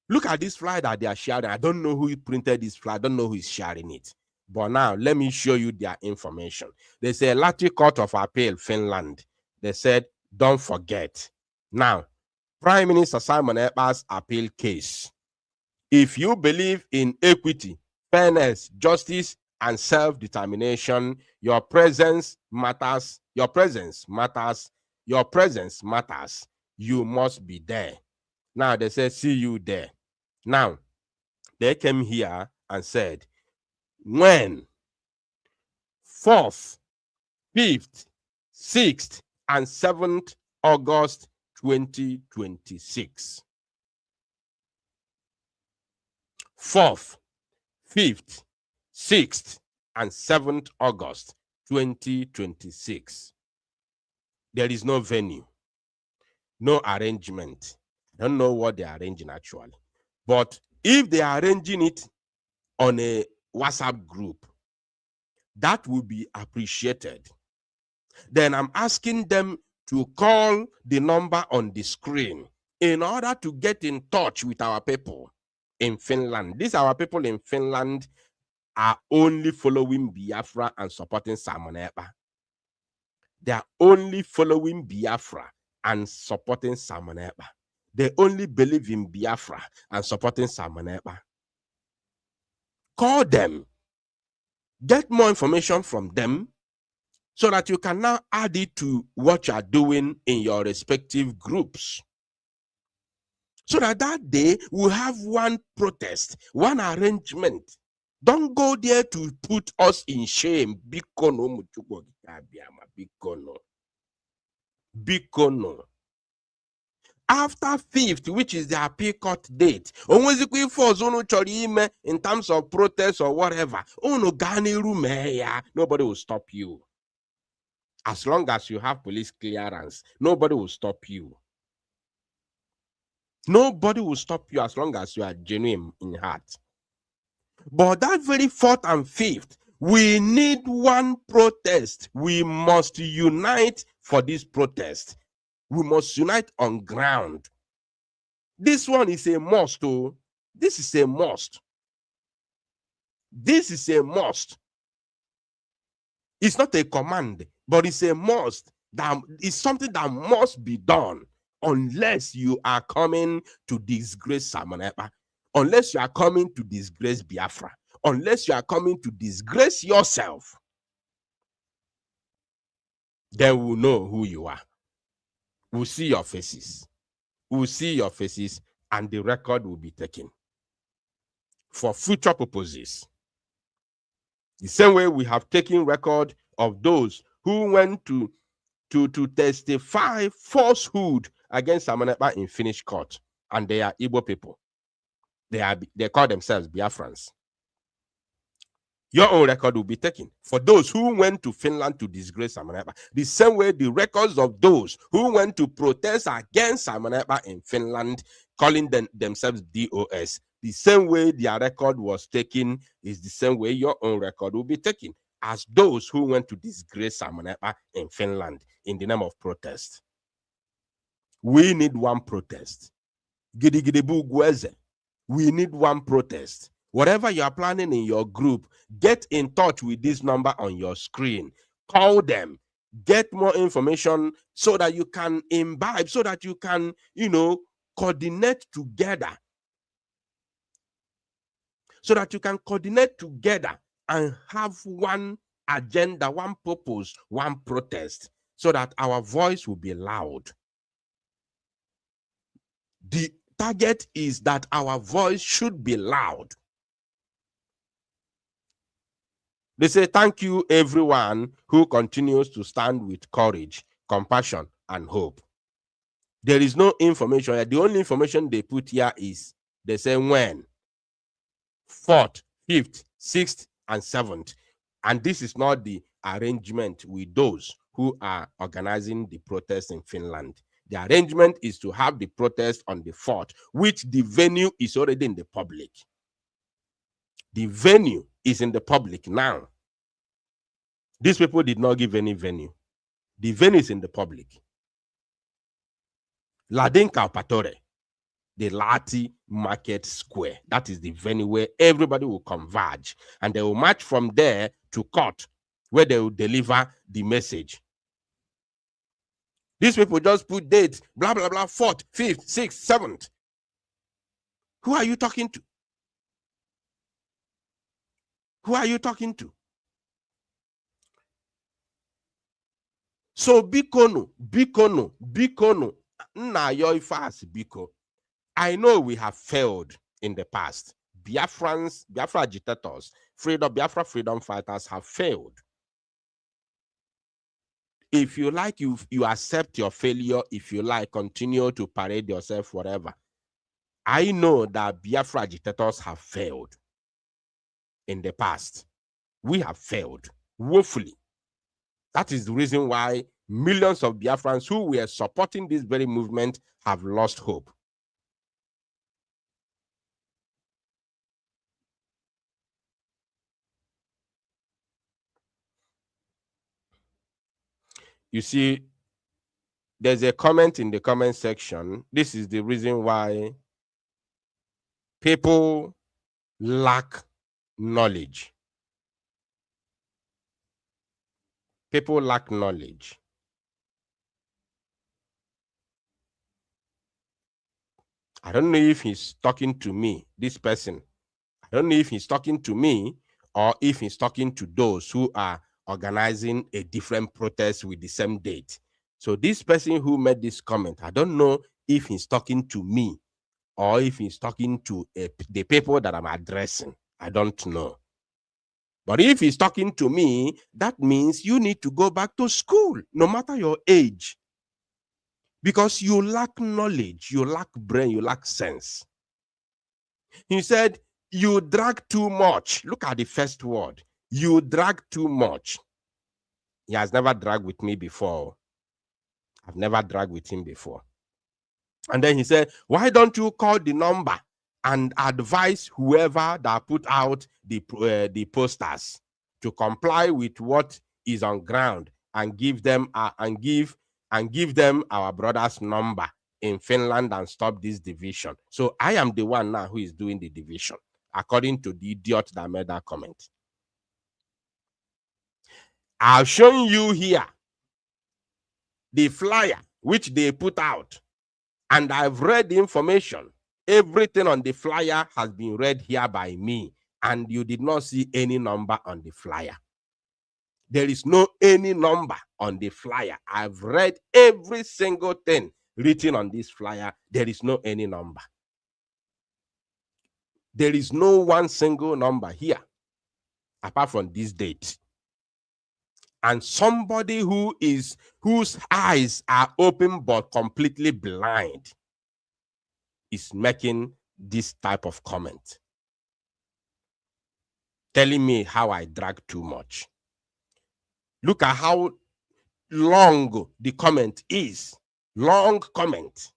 Look at this flyer that they are sharing. I don't know who printed this flyer. I don't know who is sharing it. But now, let me show you their information. They say, Latin Court of Appeal, Finland. They said, don't forget. Now, Prime Minister Simon Ekpa's appeal case. If you believe in equity, fairness, justice, and self-determination, your presence matters. Your presence matters. Your presence matters. You must be there. Now, they say, see you there. Now, they came here and said, when 4th, 5th, 6th, and 7th August 2026. 4th, 5th, 6th, and 7th August 2026. There is no venue, no arrangement. I don't know what they are arranging actually. But if they are arranging it on a WhatsApp group, that will be appreciated. Then I'm asking them to call the number on the screen in order to get in touch with our people in Finland. These our people in Finland are only following Biafra and supporting Simon Ekpa. They are only following Biafra and supporting Simon Ekpa. They only believe in Biafra and supporting Simon Ekpa. Call them. Get more information from them so that you can now add it to what you are doing in your respective groups. So that day we'll have one protest, one arrangement. Don't go there to put us in shame. Bikono. Bikono. After 5th, which is the appeal court date, in terms of protest or whatever, nobody will stop you. As long as you have police clearance, nobody will stop you. Nobody will stop you as long as you are genuine in heart. But that very 4th and 5th, we need one protest. We must unite for this protest. We must unite on ground. This one is a must. Oh, this is a must. This is a must. It's not a command, but it's a must. That is something that must be done unless you are coming to disgrace Simon Ekpa, unless you are coming to disgrace Biafra, unless you are coming to disgrace yourself. Then we'll know who you are. We'll see your faces. We'll see your faces, and the record will be taken for future purposes. The same way we have taken record of those who went to testify falsehood against Simon Ekpa in Finnish court, and they are Igbo people. They call themselves Biafrans. Your own record will be taken for those who went to Finland to disgrace Simon Ekpa. The same way the records of those who went to protest against Simon Ekpa in Finland, calling themselves DOS, the same way their record was taken is the same way your own record will be taken as those who went to disgrace Simon Ekpa in Finland in the name of protest. We need one protest. Gidigidibu Gweze. We need one protest. Whatever you are planning in your group, get in touch with this number on your screen. Call them. Get more information so that you can imbibe, so that you can, coordinate together. So that you can coordinate together and have one agenda, one purpose, one protest, so that our voice will be loud. The target is that our voice should be loud. They say, thank you, everyone who continues to stand with courage, compassion, and hope. There is no information. The only information they put here is, they say when, 4th, 5th, 6th, and 7th. And this is not the arrangement with those who are organizing the protest in Finland. The arrangement is to have the protest on the 4th, which the venue is already in the public. The venue is in the public now. These people did not give any venue. The venue is in the public. Ladinka Patore, the Lati Market Square. That is the venue where everybody will converge, and they will march from there to court, where they will deliver the message. These people just put dates, blah, blah, blah, 4th, 5th, 6th, 7th. Who are you talking to? Who are you talking to? So Bikono, na yo fast Biko. I know we have failed in the past. Biafra agitators, Biafra freedom fighters have failed. If you like, you accept your failure. If you like, continue to parade yourself, whatever. I know that Biafra agitators have failed in the past. We have failed woefully. That is the reason why millions of Biafrans who were supporting this very movement have lost hope. You see, there's a comment in the comment section. This is the reason why people lack knowledge. People lack knowledge. I don't know if he's talking to me, this person. I don't know if he's talking to me or if he's talking to those who are organizing a different protest with the same date. So this person who made this comment, I don't know if he's talking to me or if he's talking to the people that I'm addressing. I don't know. But if he's talking to me, that means you need to go back to school, no matter your age. Because you lack knowledge, you lack brain, you lack sense. He said, you drag too much. Look at the first word. You drag too much. He has never dragged with me before. I've never dragged with him before. And then he said, why don't you call the number and advise whoever that put out the posters to comply with what is on ground and give them and give and give them our brother's number in Finland and stop this division. So I am the one now who is doing the division, according to the idiot that made that comment. I've shown you here the flyer which they put out, and I've read the information. Everything on the flyer has been read here by me, and you did not see any number on the flyer. There is no any number on the flyer. I've read every single thing written on this flyer. There is no any number. There is no one single number here, apart from this date. And somebody whose eyes are open but completely blind is making this type of comment, telling me how I drag too much. Look at how long the comment is. Long comment.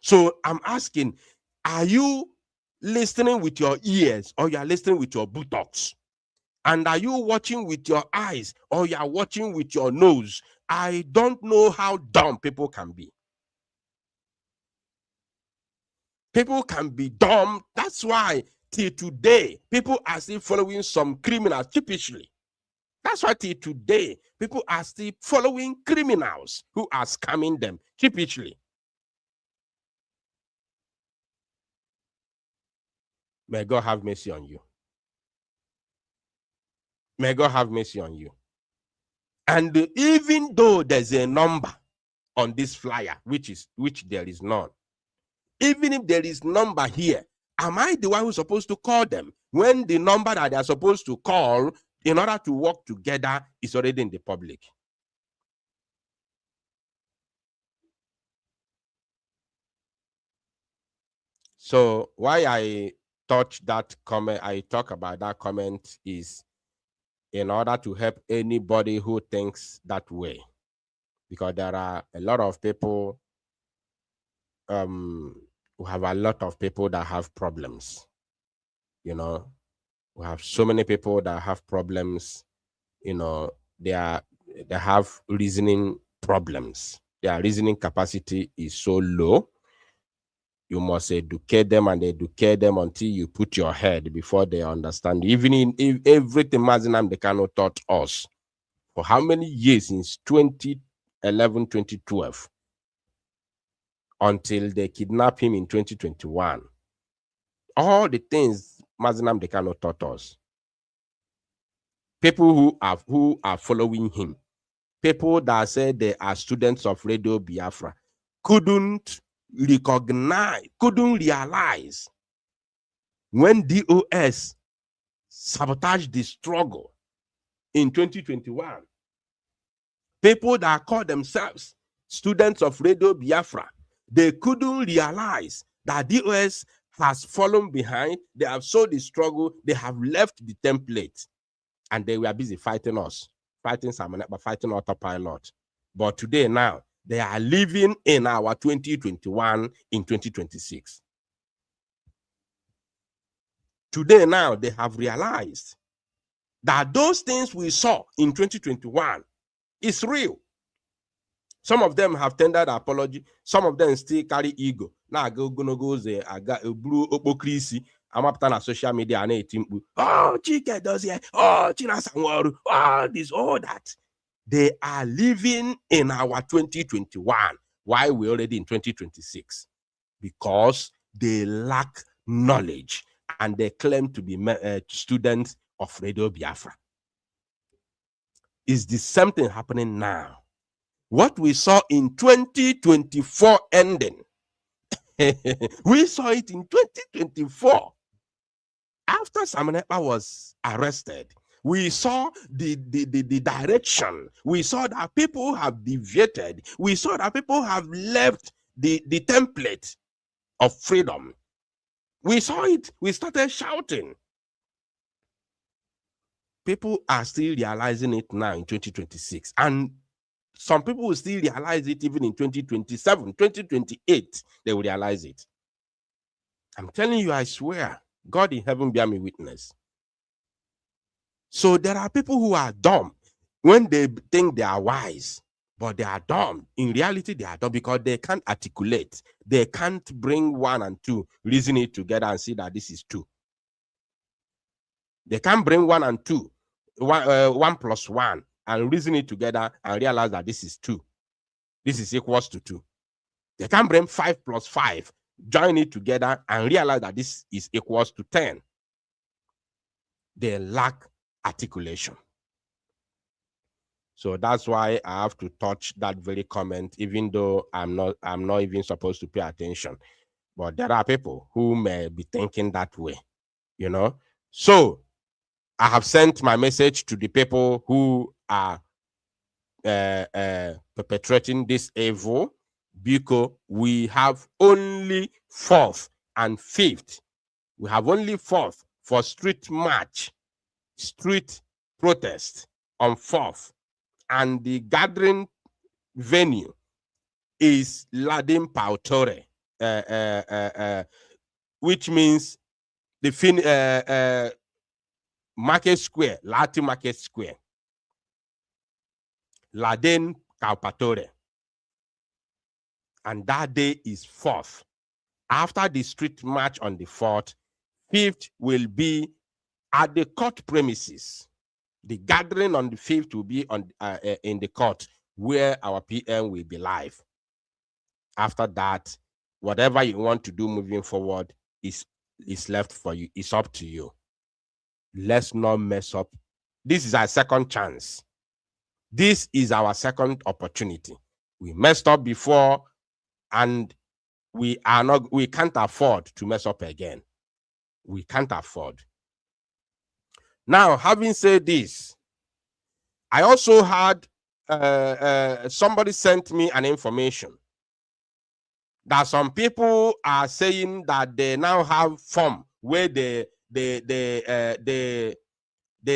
So I'm asking, are you listening with your ears or you are listening with your buttocks? And are you watching with your eyes or you are watching with your nose? I don't know how dumb people can be. People can be dumb. That's why till today, people are still following some criminals sheepishly. That's why till today, people are still following criminals who are scamming them sheepishly. May God have mercy on you. May God have mercy on you. And even though there's a number on this flyer, which there is none, even if there is number here, am I the one who's supposed to call them when the number that they are supposed to call in order to work together is already in the public? So why I touch that comment, I talk about that comment is in order to help anybody who thinks that way. Because there are a lot of people, we have a lot of people that have problems. You know, we have so many people that have problems. You know, they have reasoning problems. Their reasoning capacity is so low. You must educate them and educate them until you put your head before they understand. Even in everything Mazinam they cannot taught us for how many years, since 2011, 2012, until they kidnapped him in 2021. All the things Mazinam they cannot taught us. People who are following him, people that say they are students of Radio Biafra, couldn't realize when DOS sabotaged the struggle in 2021. People that call themselves students of Radio Biafra, they couldn't realize that DOS has fallen behind. They have sold the struggle. They have left the template, and they were busy fighting us, fighting Samanekpa, fighting autopilot. But today now, they are living in our 2021 in 2026. Today now, they have realized that those things we saw in 2021 is real. Some of them have tendered apology. Some of them still carry ego. Now go blue opokrisi. I'm up on social media and oh, Chike does here. Oh, China Sanwaru. Oh, this, all that. They are living in our 2021 while we're already in 2026 because they lack knowledge and they claim to be students of Radio Biafra. Is the same thing happening now? What we saw in 2024 ending, we saw it in 2024. After Samanekpa was arrested, we saw the direction. We saw that people have deviated. We saw that people have left the template of freedom. We saw it. We started shouting. People are still realizing it now in 2026. And some people will still realize it even in 2027, 2028, they will realize it. I'm telling you, I swear, God in heaven bear me witness. So there are people who are dumb when they think they are wise. But they are dumb. In reality, they are dumb because they can't articulate. They can't bring 1 and 2, reason it together and see that this is 2. They can't bring 1 and 2, 1 plus 1, and reason it together and realize that this is 2. This is equals to 2. They can't bring 5 plus 5, join it together and realize that this is equals to 10. They lack articulation. So that's why I have to touch that very comment, even though I'm not even supposed to pay attention. But there are people who may be thinking that way, you know. So I have sent my message to the people who are perpetrating this evil, because we have only 4th and 5th. We have only 4th for street march, street protest on 4th. And the gathering venue is Ladin Pautore, which means the Market Square, Latin Market Square, Ladin Pautore. And that day is 4th. After the street march on the 4th, 5th will be at the court premises. The gathering on the 5th will be on in the court, where our PM will be live. After that, whatever you want to do moving forward is left for you. It's up to you. Let's not mess up. This is our second chance. This is our second opportunity. We messed up before, and we can't afford to mess up again. We can't afford. Now, having said this, I also had somebody sent me an information that some people are saying that they now have form where they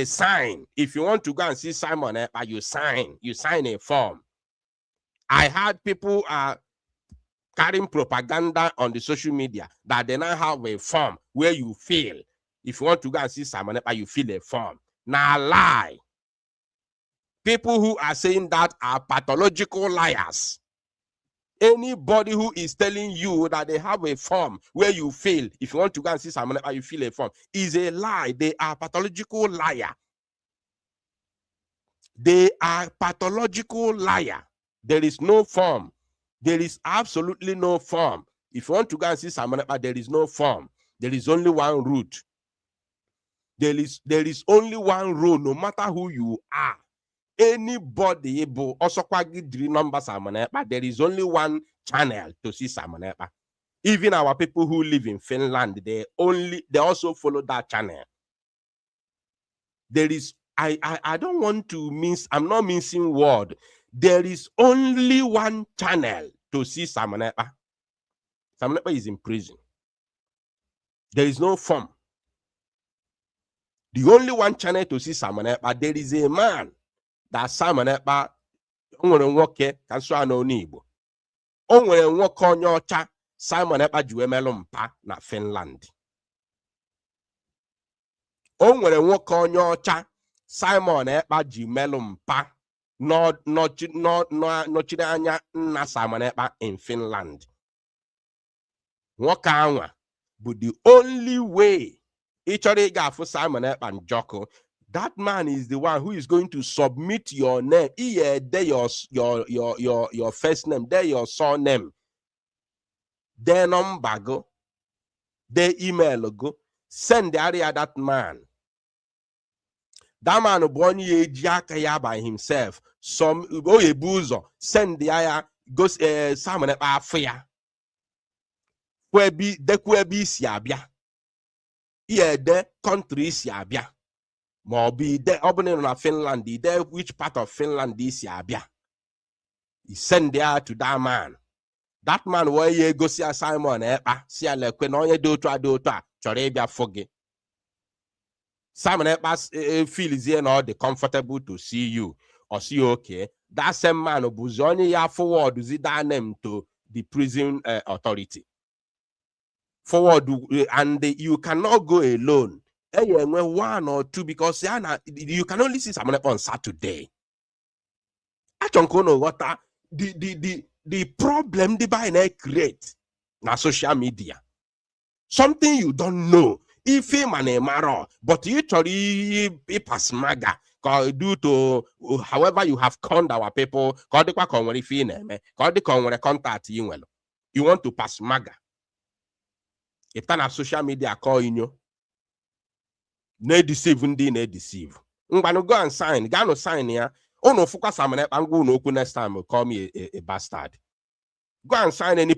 sign. If you want to go and see Simon Ekpa, you sign a form. I had people carrying propaganda on the social media that they now have a form where you fill. If you want to go and see Simon Ekpa, you fill a form. Now, lie. People who are saying that are pathological liars. Anybody who is telling you that they have a form where you fill, if you want to go and see Simon Ekpa, you fill a form, is a lie. They are pathological liar. They are pathological liar. There is no form. There is absolutely no form. If you want to go and see Simon Ekpa, there is no form. There is only one route. There is only one rule, no matter who you are. Anybody able also quaggy number Simon Ekpa, there is only one channel to see Simon Ekpa. Even our people who live in Finland, they also follow that channel. There is, I don't want to mince, I'm not mincing word. There is only one channel to see Simon Ekpa. Simon Ekpa is in prison. There is no form. The only one channel to see Simon Ekpa, there is a man that Simon Ekpa onwere nwoke ka nso ano n'Igbo. Onwere nwoke onye ọcha Simon Ekpa ji emelu mpa na Finland. Onwere nwoke onye ọcha Simon Ekpa ji melu mpa nọchiri anya nna Simon Ekpa in Finland. Nwoke anwa bụ the only way. Simon Ekpa and Joko, that man is the one who is going to submit your name. Your first name, there your surname, their number go, their email go, send the area that man. That man born by himself. Some send the area goes Simon Ekpa fire. Where be siabia. The country is Yabia. Mobi de opening on Finland, there which part of Finland is Yabia. He send there to that man. That man where you go see Simon Ekpa, see a lekwe no ye do chorebia foge. Simon Ekpa feels here not the comfortable to see you or see you okay. That same man obuzoni ya forward zi that name to the prison authority. Forward, and you cannot go alone. One or two, because you can only see someone on Saturday. the problem the by create na social media. Something you don't know. If him and a maro, but you try pass maga, due to however you have conned our people, call the contact you well. You want to pass maga. If you have social media call in you, ne deceive ndi ne deceive. Go and sign, go sign here. Oh no, focus on I'm going to open next time. Call me a bastard. Go and sign any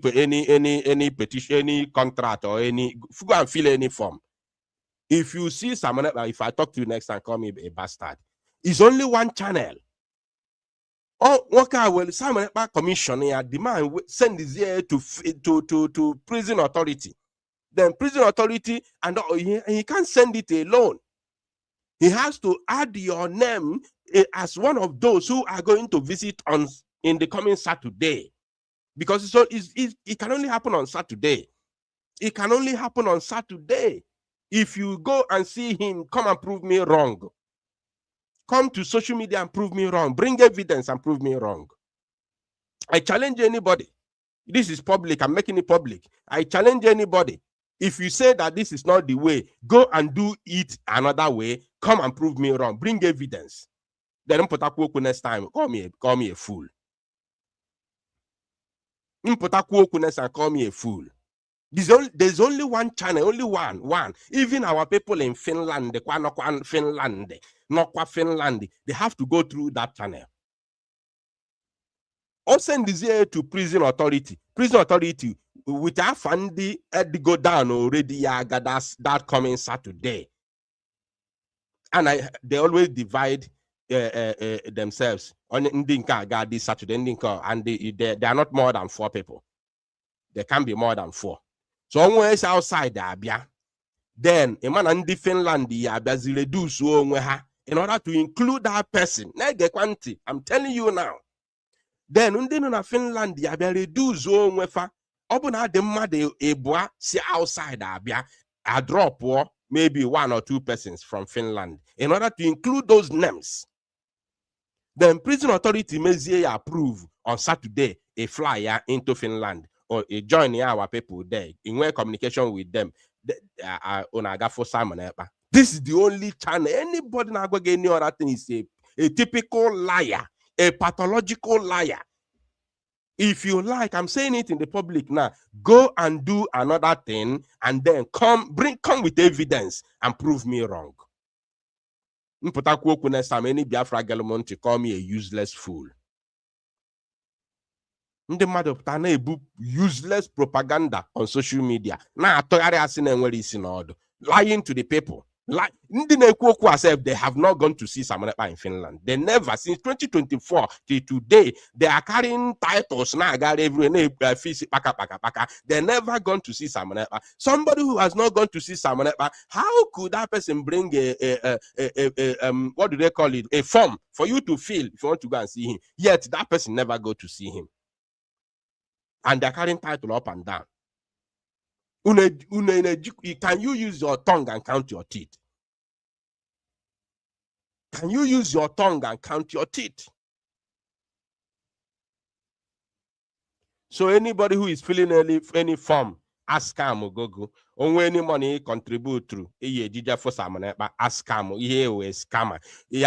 petition, any contract, or any. Go and fill any form. If you see someone, if I talk to you next time, call me a bastard. It's only one channel. Oh, okay, well, someone commission here demand send this here to prison authority. Then prison authority and he can't send it alone. He has to add your name as one of those who are going to visit on in the coming Saturday. Because it can only happen on Saturday. It can only happen on Saturday. If you go and see him, come and prove me wrong. Come to social media and prove me wrong. Bring evidence and prove me wrong. I challenge anybody. This is public. I'm making it public. I challenge anybody. If you say that this is not the way, go and do it another way. Come and prove me wrong. Bring evidence. Then next time, call me a fool. And call me a fool. There's only one channel, only one. Even our people in Finland, Finland, they have to go through that channel. Or send this here to prison authority. Prison authority, with our fundy, go down already. That coming Saturday. And they always divide themselves on Ndinka this Saturday, and they are not more than 4 people. There can be more than 4. So always outside the Abia. Then a man and the Finland reduce in order to include that person. I'm telling you now. Then undin Finland reduce open the mother a boy see outside Abia. I drop maybe 1 or 2 persons from Finland in order to include those names. Then prison authority may approve on Saturday a flyer into Finland or a join our people there in way communication with them. This is the only channel. Anybody not going any other thing is a typical liar, a pathological liar. If you like, I'm saying it in the public now, go and do another thing and then come with evidence and prove me wrong. Next time, any Biafra Galmon to call me a useless fool. Useless propaganda on social media. Now, lying to the people. They have not gone to see Samonepa in Finland. They never, since 2024 till today, they are carrying titles now. They never gone to see Samonepa. Somebody who has not gone to see Samonepa, how could that person bring what do they call it? A form for you to fill if you want to go and see him? Yet that person never go to see him. And they're carrying title up and down. Can you use your tongue and count your teeth? Can you use your tongue and count your teeth? So anybody who is filling any form, ask him or go. Only any money contribute through. For someone, ask him. He was scammer. He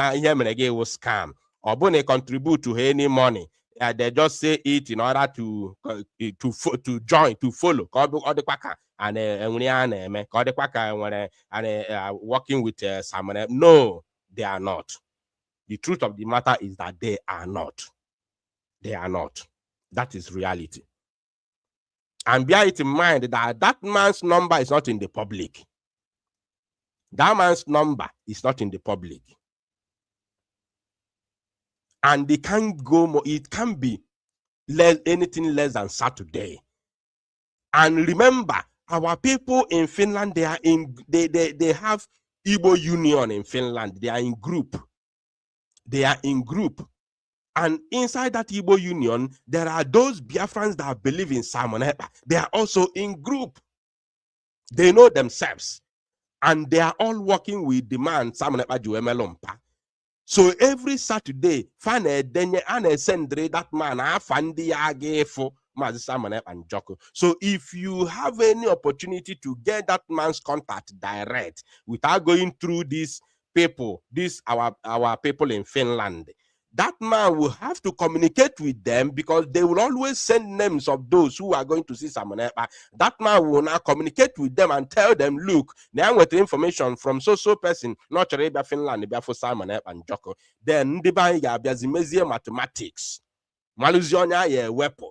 was scam. Or when contribute to any money. They just say it in order to join, to follow. And working with someone. No, they are not. The truth of the matter is that they are not. They are not. That is reality. And bear it in mind that man's number is not in the public. That man's number is not in the public. And they can't go more. It can be anything less than Saturday. And remember, our people in Finland, they are they have Igbo Union in Finland. They are in group. They are in group. And inside that Igbo Union, there are those Biafrans that believe in Simon Ekpa. They are also in group. They know themselves. And they are all working with the man, Simon Ekpa Juemelompa. So every Saturday, fan denye ane sendre that man afandi agefo Simon and Joko. So if you have any opportunity to get that man's contact direct without going through these people, our people in Finland, that man will have to communicate with them because they will always send names of those who are going to see Simon Ekpa. That man will now communicate with them and tell them, look, now with the information from so person, not Arabia, Finland, for Simon Ekpa and Joko. Then the banya biazimezie mathematics. Maluzionya ye weapon.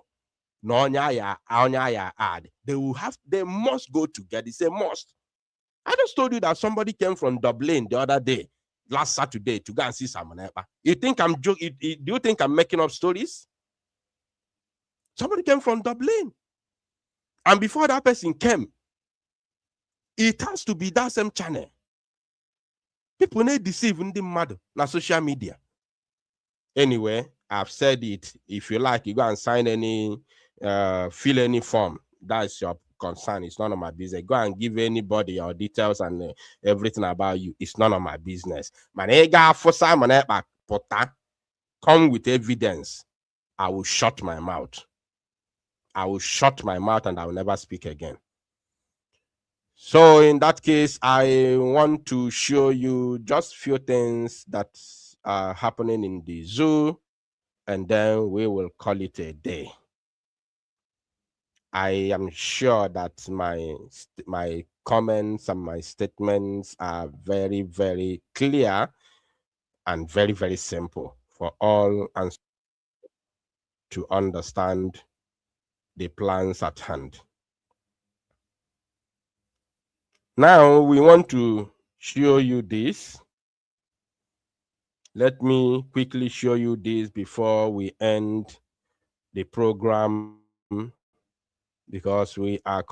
No ya add. They must go together. It's a must. I just told you that somebody came from Dublin the other day, last Saturday, to go and see Simon Ekpa. You think I'm joking? Do you think I'm making up stories? Somebody came from Dublin. And before that person came, it has to be that same channel. People need deceive in the mad na social media. Anyway, I've said it. If you like, you go and sign any, fill any form. That's your concern. It's none of my business. Go and give anybody your details and everything about you. It's none of my business. Manega for Simon Ekpa pota, come with evidence. I will shut my mouth. I will shut my mouth and I will never speak again. So in that case, I want to show you just few things that are happening in the zoo, and then we will call it a day. I am sure that my comments and my statements are very, very clear and very, very simple for all and to understand the plans at hand. Now we want to show you this. Let me quickly show you this before we end the program, because we are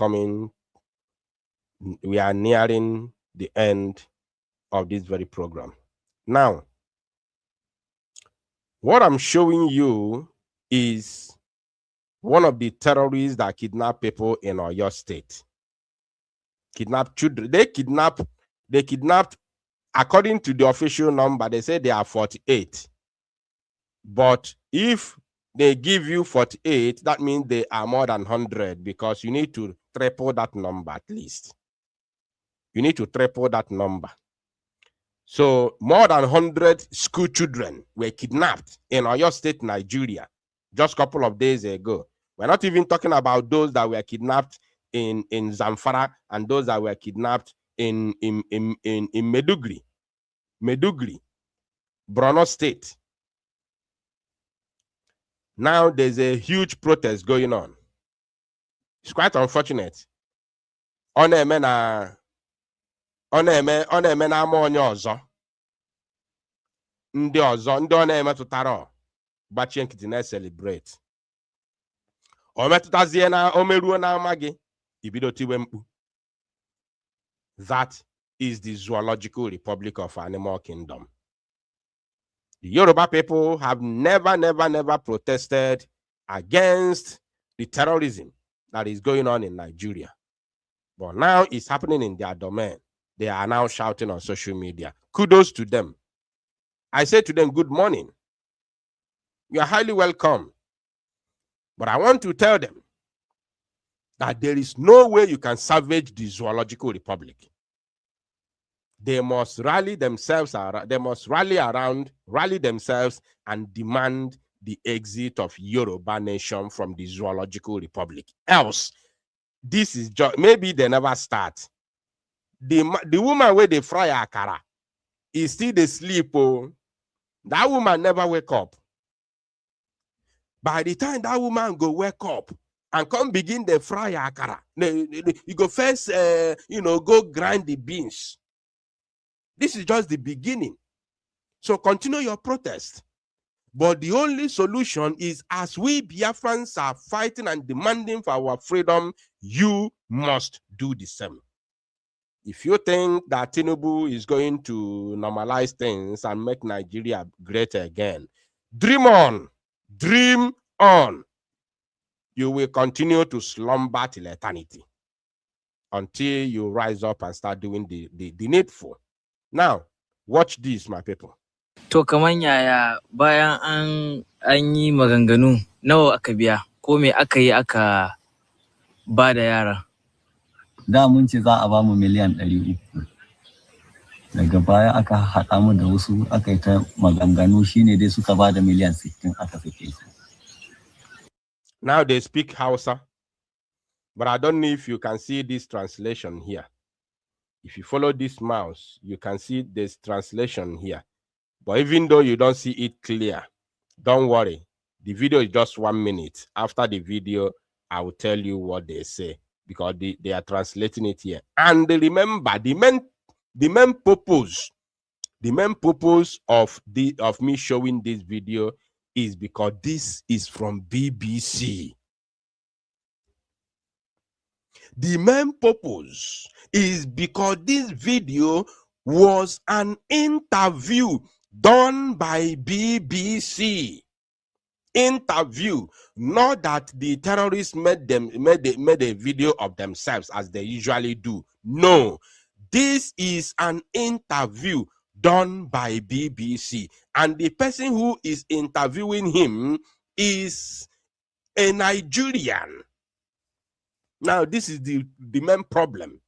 nearing the end of this very program. Now, what I'm showing you is one of the terrorists that kidnap people in Oyo State. Kidnap children. They kidnapped, according to the official number, they say they are 48. But if they give you 48, that means they are more than 100, because you need to triple that number at least. You need to triple that number. So more than 100 school children were kidnapped in Oyo State, Nigeria, just a couple of days ago. We're not even talking about those that were kidnapped in Zamfara and those that were kidnapped in Meduguri, Borno State. Now there's a huge protest going on. It's quite unfortunate. Ọ na-eme na-ama onye ọzọ. Ndị ọzọ, ndị ọ na-emetụtara gbachie nkịtị na-celebrate. O metụtazie na o meruo n'ama gị, ibido tiwe mkpu. That is the Zoological Republic of Animal Kingdom. The Yoruba people have never protested against the terrorism that is going on in Nigeria. But now it's happening in their domain. They are now shouting on social media. Kudos to them. I say to them, good morning. You are highly welcome. But I want to tell them that there is no way you can salvage the Zoological Republic. They must rally themselves, they must rally themselves and demand the exit of Yoruba nation from the Zoological Republic. Else, this is just, maybe they never start. The woman where they fry akara is still asleep. Oh. That woman never wake up. By the time that woman go wake up and come begin the fry akara, you go first, go grind the beans. This is just the beginning. So continue your protest. But the only solution is, as we Biafrans are fighting and demanding for our freedom, you must do the same. If you think that Tinubu is going to normalize things and make Nigeria great again, dream on. Dream on. You will continue to slumber till eternity until you rise up and start doing the needful. Now, watch this, my people. To kaman yaya bayan an yi maganganu nawa aka biya ko me aka yi aka ba da yara? Da mun ce za a ba mu miliyan 300. Daga baya aka haɗa mu da wasu aka yi ta maganganu shine dai suka ba da miliyan 60 aka sake su. Now they speak Hausa, but I don't know if you can see this translation here. If you follow this mouse, you can see this translation here. But even though you don't see it clear, don't worry. The video is just 1 minute. After the video, I will tell you what they say because they are translating it here. And remember, the main purpose of me showing this video is because this is from BBC. The main purpose is because this video was an interview done by BBC. Interview, not that the terrorists made a video of themselves as they usually do. No, this is an interview done by BBC, and the person who is interviewing him is a Nigerian. Now, this is the main problem,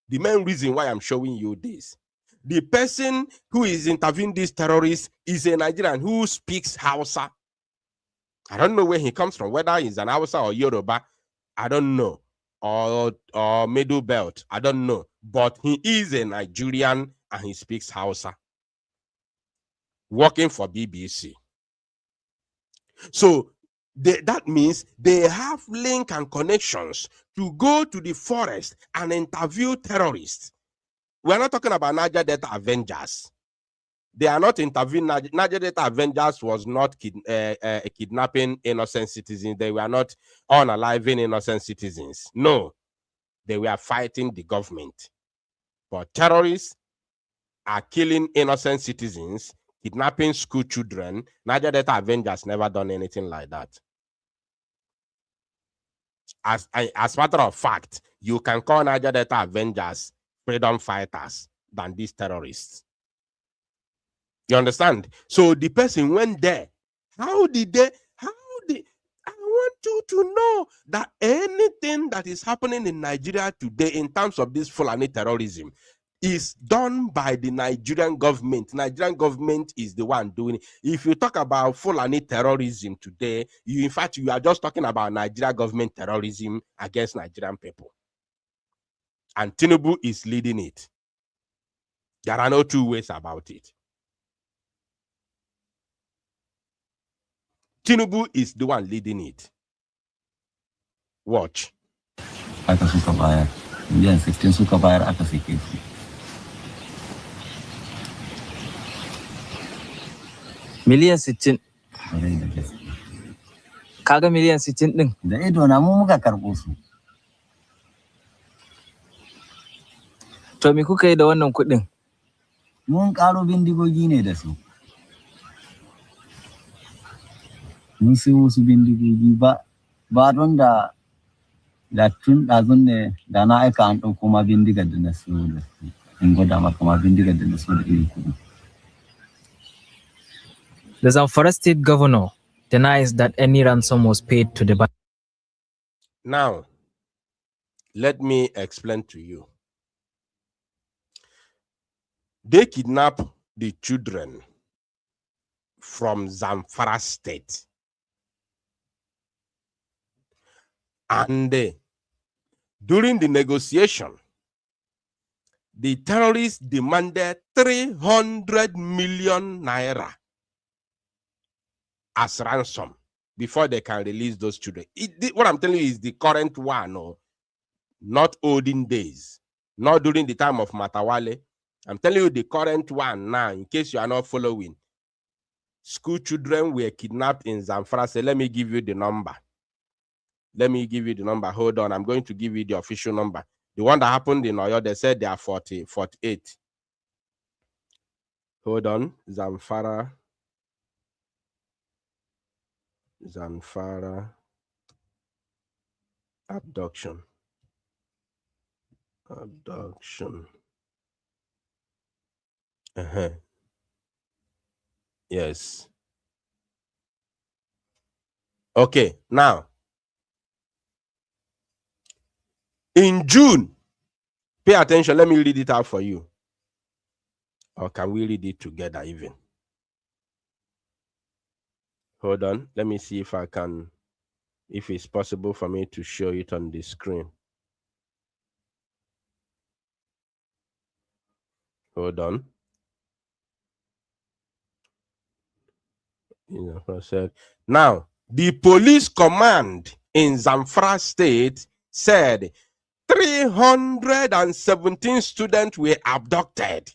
the main reason why I'm showing you this. The person who is interviewing these terrorists is a Nigerian who speaks Hausa. I don't know where he comes from, whether he's an Hausa or Yoruba, I don't know, or Middle Belt, I don't know. But he is a Nigerian and he speaks Hausa, working for BBC. So that means they have link and connections to go to the forest and interview terrorists. We're not talking about Niger Delta Avengers. They are not intervening. Niger Delta Avengers was not kidnapping innocent citizens. They were not unaliving innocent citizens. No, they were fighting the government. But terrorists are killing innocent citizens, kidnapping school children. Niger Delta Avengers never done anything like that. As a matter of fact, you can call Niger Delta Avengers freedom fighters than these terrorists. You understand? So the person went there. I want you to know that anything that is happening in Nigeria today in terms of this Fulani terrorism is done by the Nigerian government. Nigerian government is the one doing it. If you talk about Fulani terrorism today, in fact, you are just talking about Nigerian government terrorism against Nigerian people. And Tinubu is leading it. There are no two ways about it. Tinubu is the one leading it. Watch. Aka suka bayar. Miliyan 16 suka bayar aka sake su. Miliyan 60. Kaga miliyan 60 din? Da ido na mu muka karɓo su. To me kuka yi da wannan kuɗin? Mun ƙaro bindigogi ne da su. Mun sayo wasu bindigogi ba don da tun ɗazun ne da na aika an ɗauko ma bindigar da na sayo da su. In gwada maka ma bindigar da na sayo da irin kuɗi. The Zamfara state governor denies that any ransom was paid to the bank. Now, let me explain to you. They kidnap the children from Zamfara state. And during the negotiation, the terrorists demanded 300 million naira as ransom before they can release those children. What I'm telling you is the current one, not olden days, not during the time of Matawale. I'm telling you the current one now, in case you are not following. School children were kidnapped in Zamfara. So let me give you the number. Let me give you the number. Hold on. I'm going to give you the official number. The one that happened in Oyo, they said they are 48. Hold on. Zamfara abduction. Yes. Okay, now in June, pay attention. Let me read it out for you. Or can we read it together even? Hold on. Let me see if I can, if it's possible for me to show it on the screen. Hold on. Now, the police command in Zamfara state said 317 students were abducted.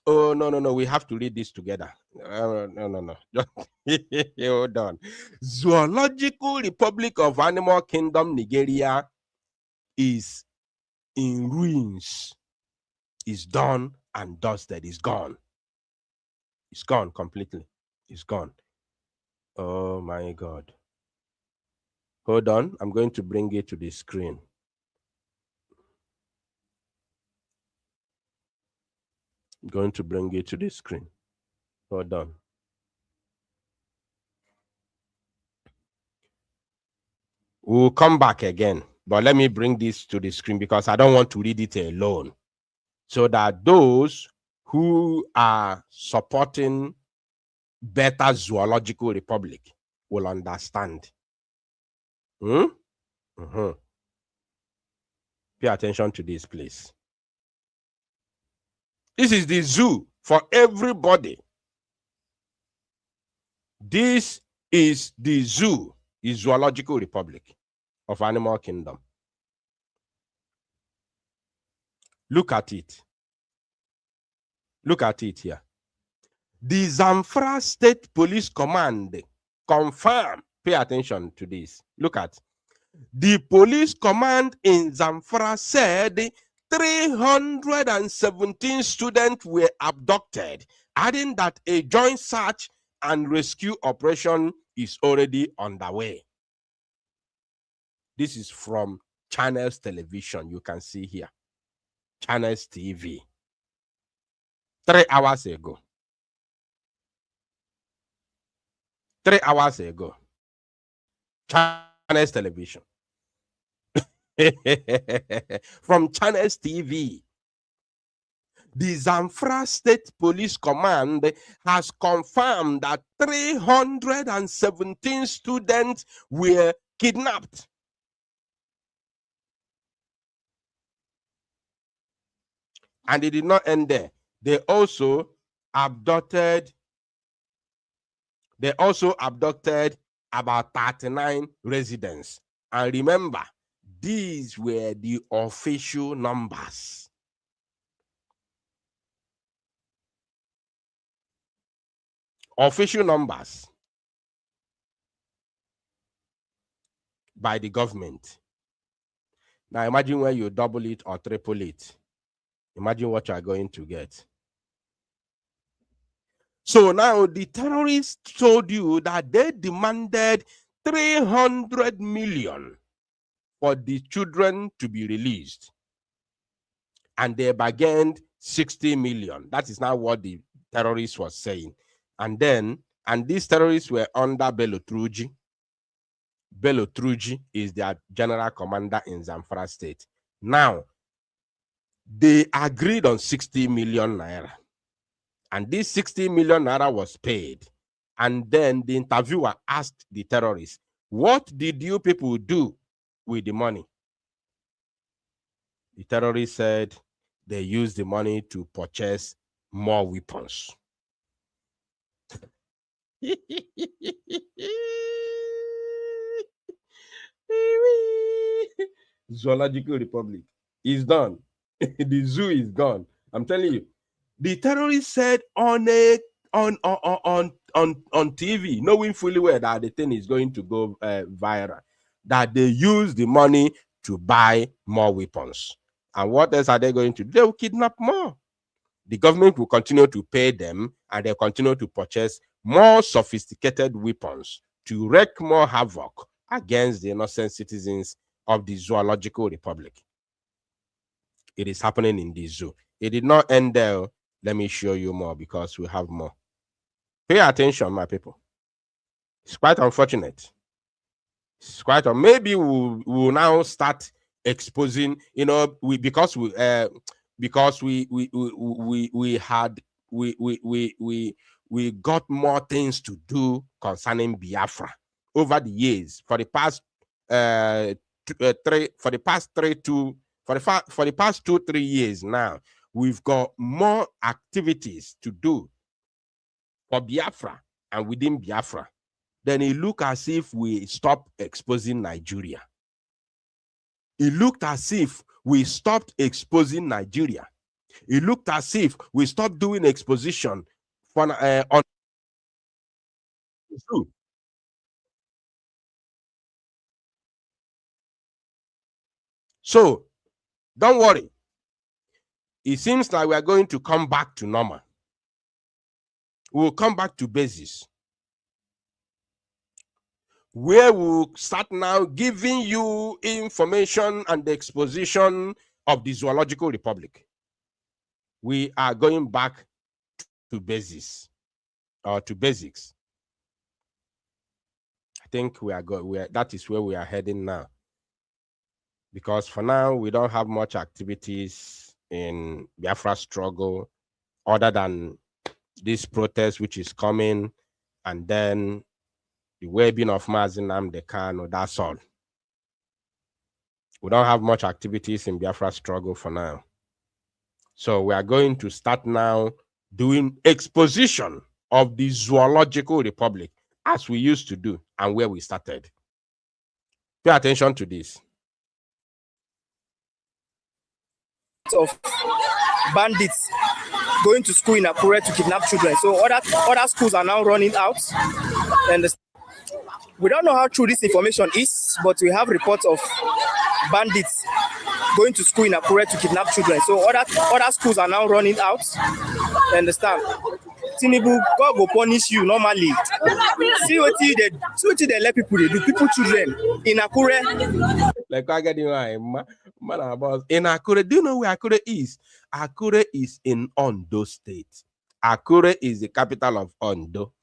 Oh, no. We have to read this together. No. Hold on. Zoological Republic of Animal Kingdom, Nigeria is in ruins. Is done and dusted. It's gone. It's gone completely. It's gone. Oh my God. Hold on. I'm going to bring it to the screen. I'm going to bring it to the screen. Hold on. We'll come back again. But let me bring this to the screen because I don't want to read it alone. So that those who are supporting better zoological republic will understand. Pay attention to this, please. This is the zoo for everybody. This is the zoo, the Zoological Republic of Animal Kingdom. Look at it. Look at it here. The Zamfara State Police Command confirmed. Pay attention to this. Look at. The police command in Zamfara said 317 students were abducted, adding that a joint search and rescue operation is already underway. This is from Channels Television. You can see here. Channels TV. 3 hours ago. 3 hours ago. Channels Television. From Channels TV. The Zamfara State Police Command has confirmed that 317 students were kidnapped. And it did not end there. They also abducted about 39 residents. And remember, these were the official numbers. Official numbers by the government. Now imagine when you double it or triple it. Imagine what you are going to get. So now the terrorists told you that they demanded 300 million for the children to be released. And they bargained 60 million. That is now what the terrorists was saying. And these terrorists were under Bello Truji. Bello Truji is their general commander in Zamfara State. Now, they agreed on 60 million naira. And this 60 million naira was paid. And then the interviewer asked the terrorists, what did you people do with the money? The terrorists said they used the money to purchase more weapons. Zoological Republic is done. The zoo is gone. I'm telling you. The terrorists said on TV, knowing fully well that the thing is going to go viral, that they use the money to buy more weapons. And what else are they going to do? They will kidnap more. The government will continue to pay them, and they continue to purchase more sophisticated weapons to wreak more havoc against the innocent citizens of the Zoological Republic. It is happening in the zoo. It did not end there. Let me show you more because we have more. Pay attention, my people. It's quite unfortunate. It's quite. Maybe we'll now start exposing. You know, because we got more things to do concerning Biafra over the years. For the past 2-3 years now, we've got more activities to do for Biafra and within Biafra. Then it looked as if we stopped exposing Nigeria. It looked as if we stopped exposing Nigeria. It looked as if we stopped doing exposition for, on. So, don't worry. It seems like we are going to come back to normal. We will come back to basis, where we'll start now giving you information and the exposition of the Zoological Republic. We are going back to basis, or to basics. I think that is where we are heading now. Because for now, we don't have much activities in Biafra struggle other than this protest which is coming, and then the webbing of Mazi Nnamdi Kanu, that's all. We don't have much activities in Biafra struggle for now. So we are going to start now doing exposition of the Zoological Republic as we used to do and where we started. Pay attention to this. Of bandits going to school in Akure to kidnap children. So other schools are now running out. And we don't know how true this information is, but we have reports of bandits going to school in Akure to kidnap children. So other schools are now running out. You understand? Tinubu, God will punish you normally. See what they let people do. People, children in Akure. Like I get in Akure. Do you know where Akure is? Akure is in Ondo State. Akure is the capital of Ondo.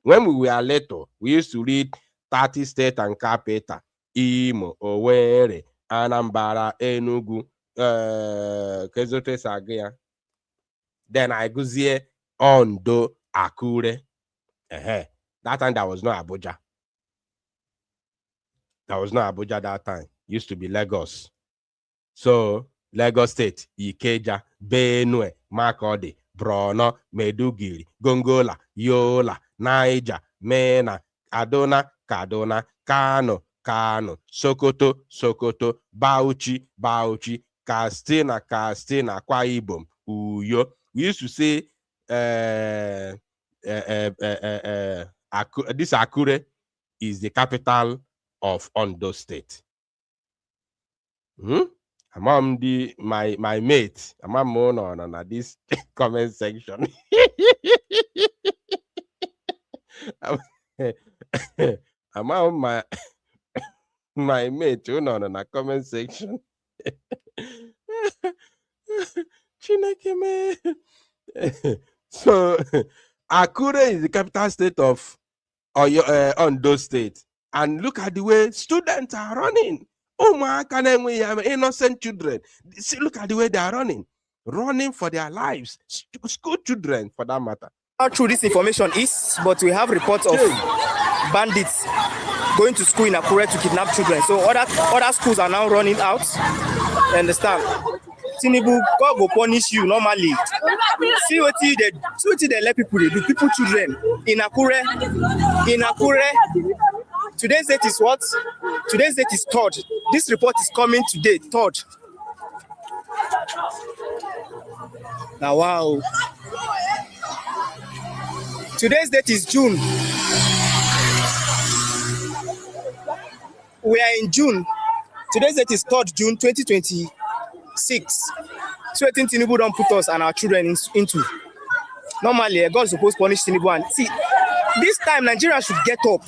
When we were little, we used to read 30 state and capital. Imo, Owerri, Anambra, Enugu, Kezote Sagia. Then I go here, Ondo, Akure. That time there was no Abuja. There was no Abuja that time. Used to be Lagos. So Lagos State, Ikeja, Benue, Makurdi, Borno, Maiduguri, Gongola, Yola, Niger, Mena, Kaduna, Kano, Sokoto, Bauchi, Katsina, Akwa Ibom, Uyo. We used to say this Akure is the capital of Ondo State. Among my mates, among this comment section. Among my mate, na comment section. So Akure is the capital state of Ondo State. And look at the way students are running. Oh my God, innocent children. See, look at the way they are running for their lives. School children, for that matter. How true this information is, but we have reports of bandits going to school in Akure to kidnap children. So other schools are now running out. You understand? Tinubu, God will punish you normally. See what they let people do. People, children in Akure. Today's date is what? Today's date is 3rd. This report is coming today, 3rd. Now, wow. Today's date is June. We are in June. Today's date is 3rd June 2026. So I think Tinubu don't put us and our children into. Normally, God is supposed to punish Tinubu. And see, this time Nigeria should get up.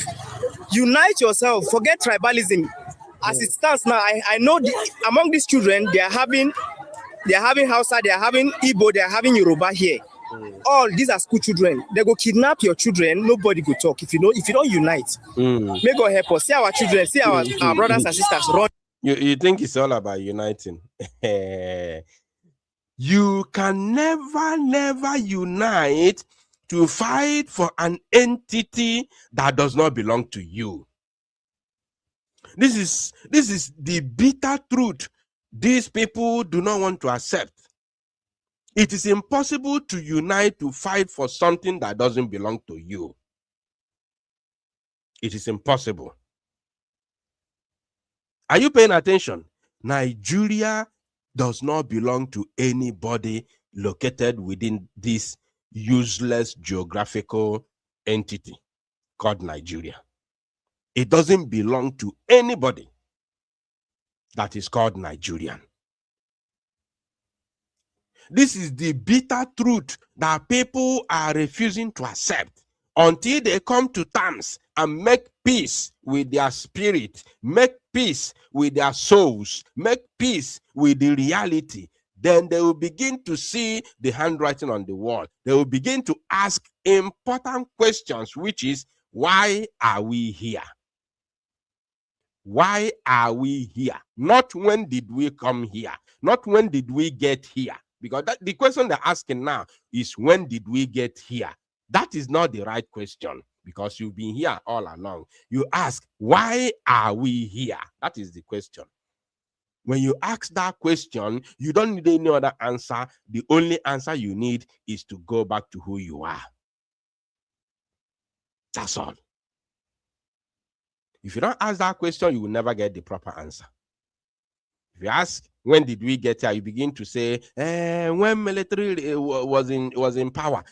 Unite yourself. Forget tribalism. As it stands now, I know among these children, they are having Hausa, they are having Igbo, they are having Yoruba here. All these are school children. They go kidnap your children. Nobody go talk if you don't unite. May God help us. See our children. See our brothers and sisters run. You think it's all about uniting? You can never unite to fight for an entity that does not belong to you. This is the bitter truth these people do not want to accept. It is impossible to unite to fight for something that doesn't belong to you. It is impossible. Are you paying attention? Nigeria does not belong to anybody located within this useless geographical entity called Nigeria. It doesn't belong to anybody that is called Nigerian. This is the bitter truth that people are refusing to accept until they come to terms and make peace with their spirit, make peace with their souls, make peace with the reality. Then they will begin to see the handwriting on the wall. They will begin to ask important questions, which is, why are we here? Why are we here? Not when did we come here? Not when did we get here? Because the question they're asking now is, when did we get here? That is not the right question, because you've been here all along. You ask, why are we here? That is the question. When you ask that question, you don't need any other answer. The only answer you need is to go back to who you are. That's all. If you don't ask that question, you will never get the proper answer. If you ask, when did we get here? You begin to say, when military was in power,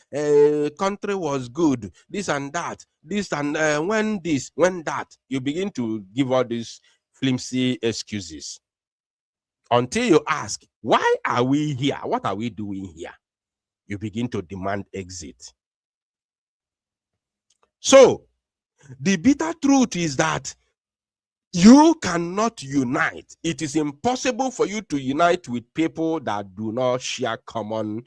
country was good, this and that, when this, when that. You begin to give all these flimsy excuses until you ask, why are we here? What are we doing here? You begin to demand exit. So, the bitter truth is that you cannot unite. It is impossible for you to unite with people that do not share common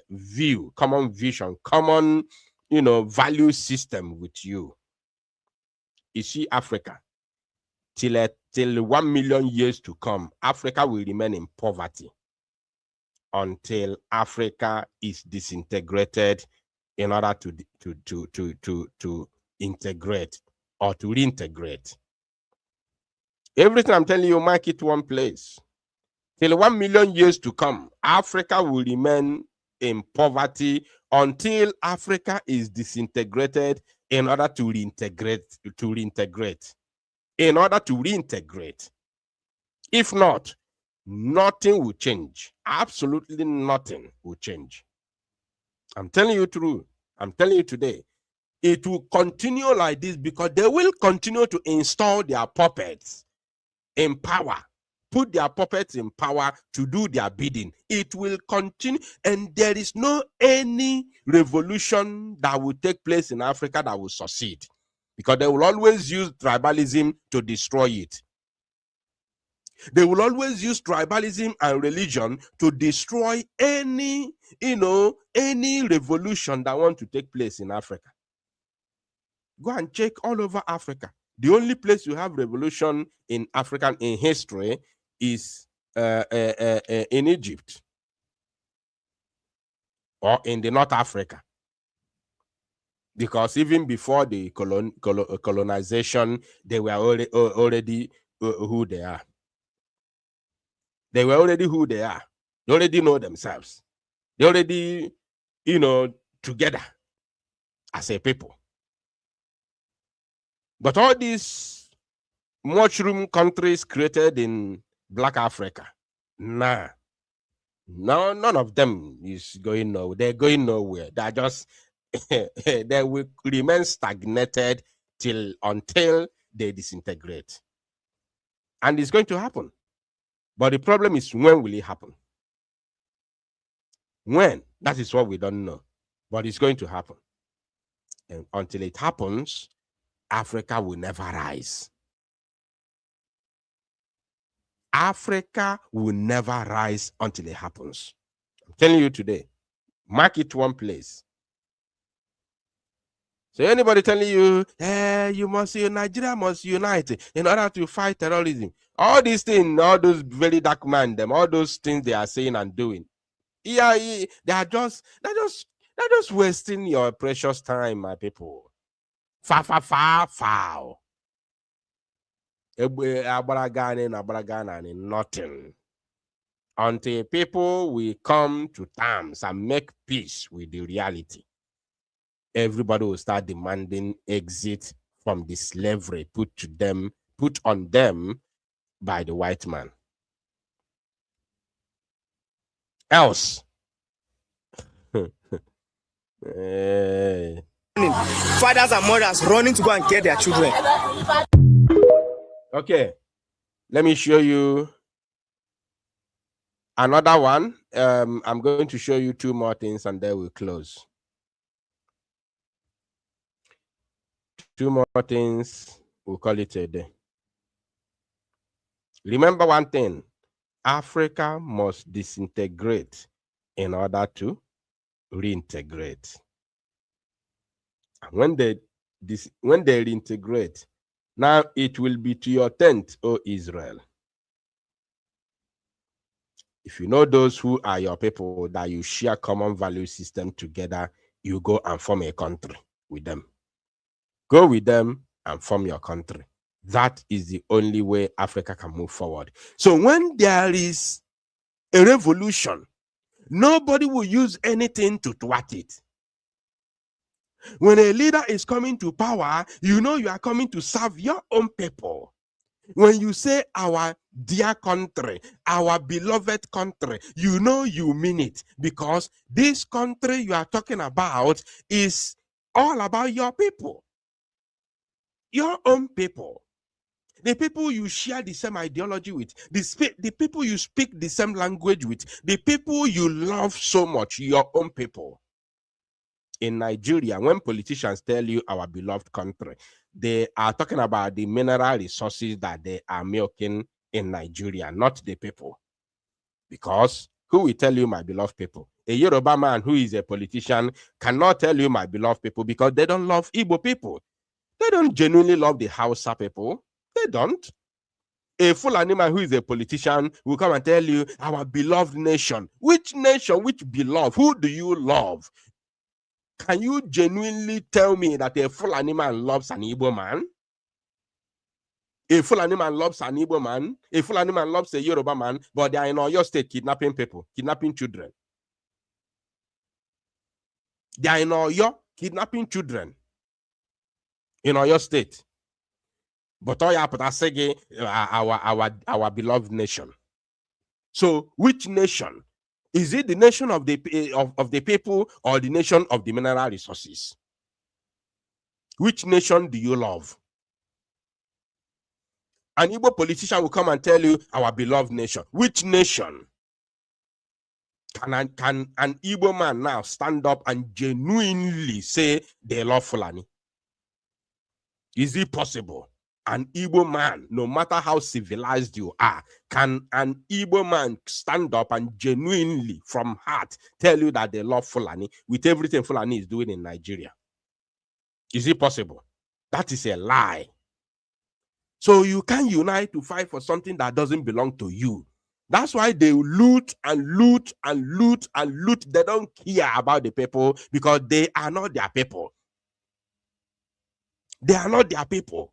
view, common vision, common, value system with you. You see, Africa, till 1 million years to come, Africa will remain in poverty until Africa is disintegrated in order to integrate or to reintegrate. Everything I'm telling you, mark it one place. Till 1 million years to come, Africa will remain in poverty until Africa is disintegrated in order to reintegrate. In order to reintegrate. If not, nothing will change. Absolutely nothing will change. I'm telling you true. I'm telling you today. It will continue like this because they will continue to install their puppets in power, put their puppets in power to do their bidding. It will continue, and there is no any revolution that will take place in Africa that will succeed, because they will always use tribalism to destroy it. They will always use tribalism and religion to destroy any revolution that want to take place in Africa. Go and check all over Africa. The only place you have revolution in African in history is in Egypt or in the North Africa. Because even before the colonization, they were already who they are. They were already who they are. They already know themselves. They already, together as a people. But all these mushroom countries created in Black Africa, none of them is going nowhere. They're going nowhere. They're just, they will remain stagnated until they disintegrate. And it's going to happen. But the problem is, when will it happen? When? That is what we don't know. But it's going to happen. And until it happens, Africa will never rise. Africa will never rise until it happens. I'm telling you today. Mark it one place. So anybody telling you, you must Nigeria must unite in order to fight terrorism. All these things, all those very dark men, them, all those things they are saying and doing. Yeah, they're just wasting your precious time, my people. Foul. Nothing. Until people will come to terms and make peace with the reality, everybody will start demanding exit from the slavery put on them by the white man. Else, fathers and mothers running to go and get their children. Okay, let me show you another one. I'm going to show you two more things and then we'll close. Two more things, we'll call it a day. Remember one thing, Africa must disintegrate in order to reintegrate. And when they reintegrate, now it will be to your tent, O Israel. If you know those who are your people that you share common value system together, you go and form a country with them. Go with them and form your country. That is the only way Africa can move forward. So when there is a revolution, nobody will use anything to thwart it. When a leader is coming to power, you know you are coming to serve your own people. When you say our dear country, our beloved country, you know you mean it, because this country you are talking about is all about your people. Your own people. The people you share the same ideology with, the people you speak the same language with, the people you love so much, your own people. In Nigeria, when politicians tell you our beloved country, they are talking about the mineral resources that they are milking in Nigeria, not the people. Because who will tell you my beloved people? A Yoruba man who is a politician cannot tell you my beloved people because they don't love Igbo people. They don't genuinely love the Hausa people. They don't. A Fulani man who is a politician will come and tell you our beloved nation. Which nation? Which beloved? Who do you love? Can you genuinely tell me that a Fulani man loves an Igbo man? A Fulani man loves an Igbo man. A Fulani man loves a Yoruba man, but they are in Oyo State kidnapping people, kidnapping children. They are in Oyo kidnapping children in Oyo State. But Oya Patasege, our beloved nation. So, which nation? Is it the nation of the people or the nation of the mineral resources? Which nation do you love? An Igbo politician will come and tell you our beloved nation. Which nation? Can an Igbo man now stand up and genuinely say they love Fulani? Is it possible? An Igbo man, no matter how civilized you are, can an Igbo man stand up and genuinely, from heart, tell you that they love Fulani with everything Fulani is doing in Nigeria? Is it possible? That is a lie. So you can't unite to fight for something that doesn't belong to you. That's why they loot and loot and loot and loot. They don't care about the people because they are not their people. They are not their people.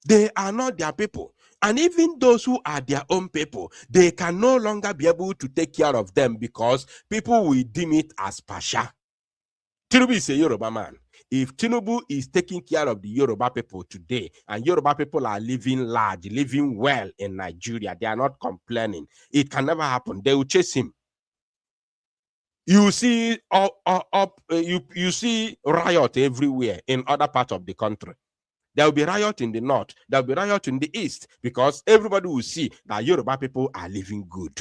They are not their people. And even those who are their own people, they can no longer be able to take care of them because people will deem it as pasha. Tinubu is a Yoruba man. If Tinubu is taking care of the Yoruba people today, and Yoruba people are living large, living well in Nigeria, they are not complaining, it can never happen. They will chase him. You see you see riot everywhere in other parts of the country. There will be riot in the north. There will be riot in the east because everybody will see that Yoruba people are living good.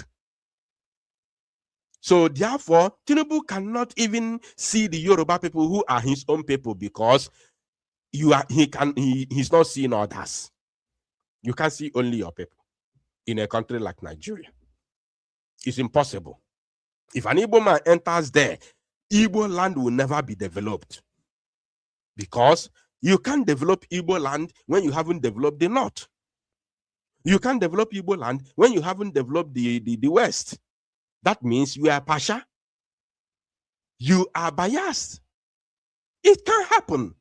So therefore, Tinubu cannot even see the Yoruba people who are his own people because he's not seeing others. You can see only your people in a country like Nigeria. It's impossible. If an Igbo man enters there, Igbo land will never be developed. Because you can't develop Igbo land when you haven't developed the north. You can't develop Igbo land when you haven't developed the west. That means you are Pasha. You are biased. It can happen.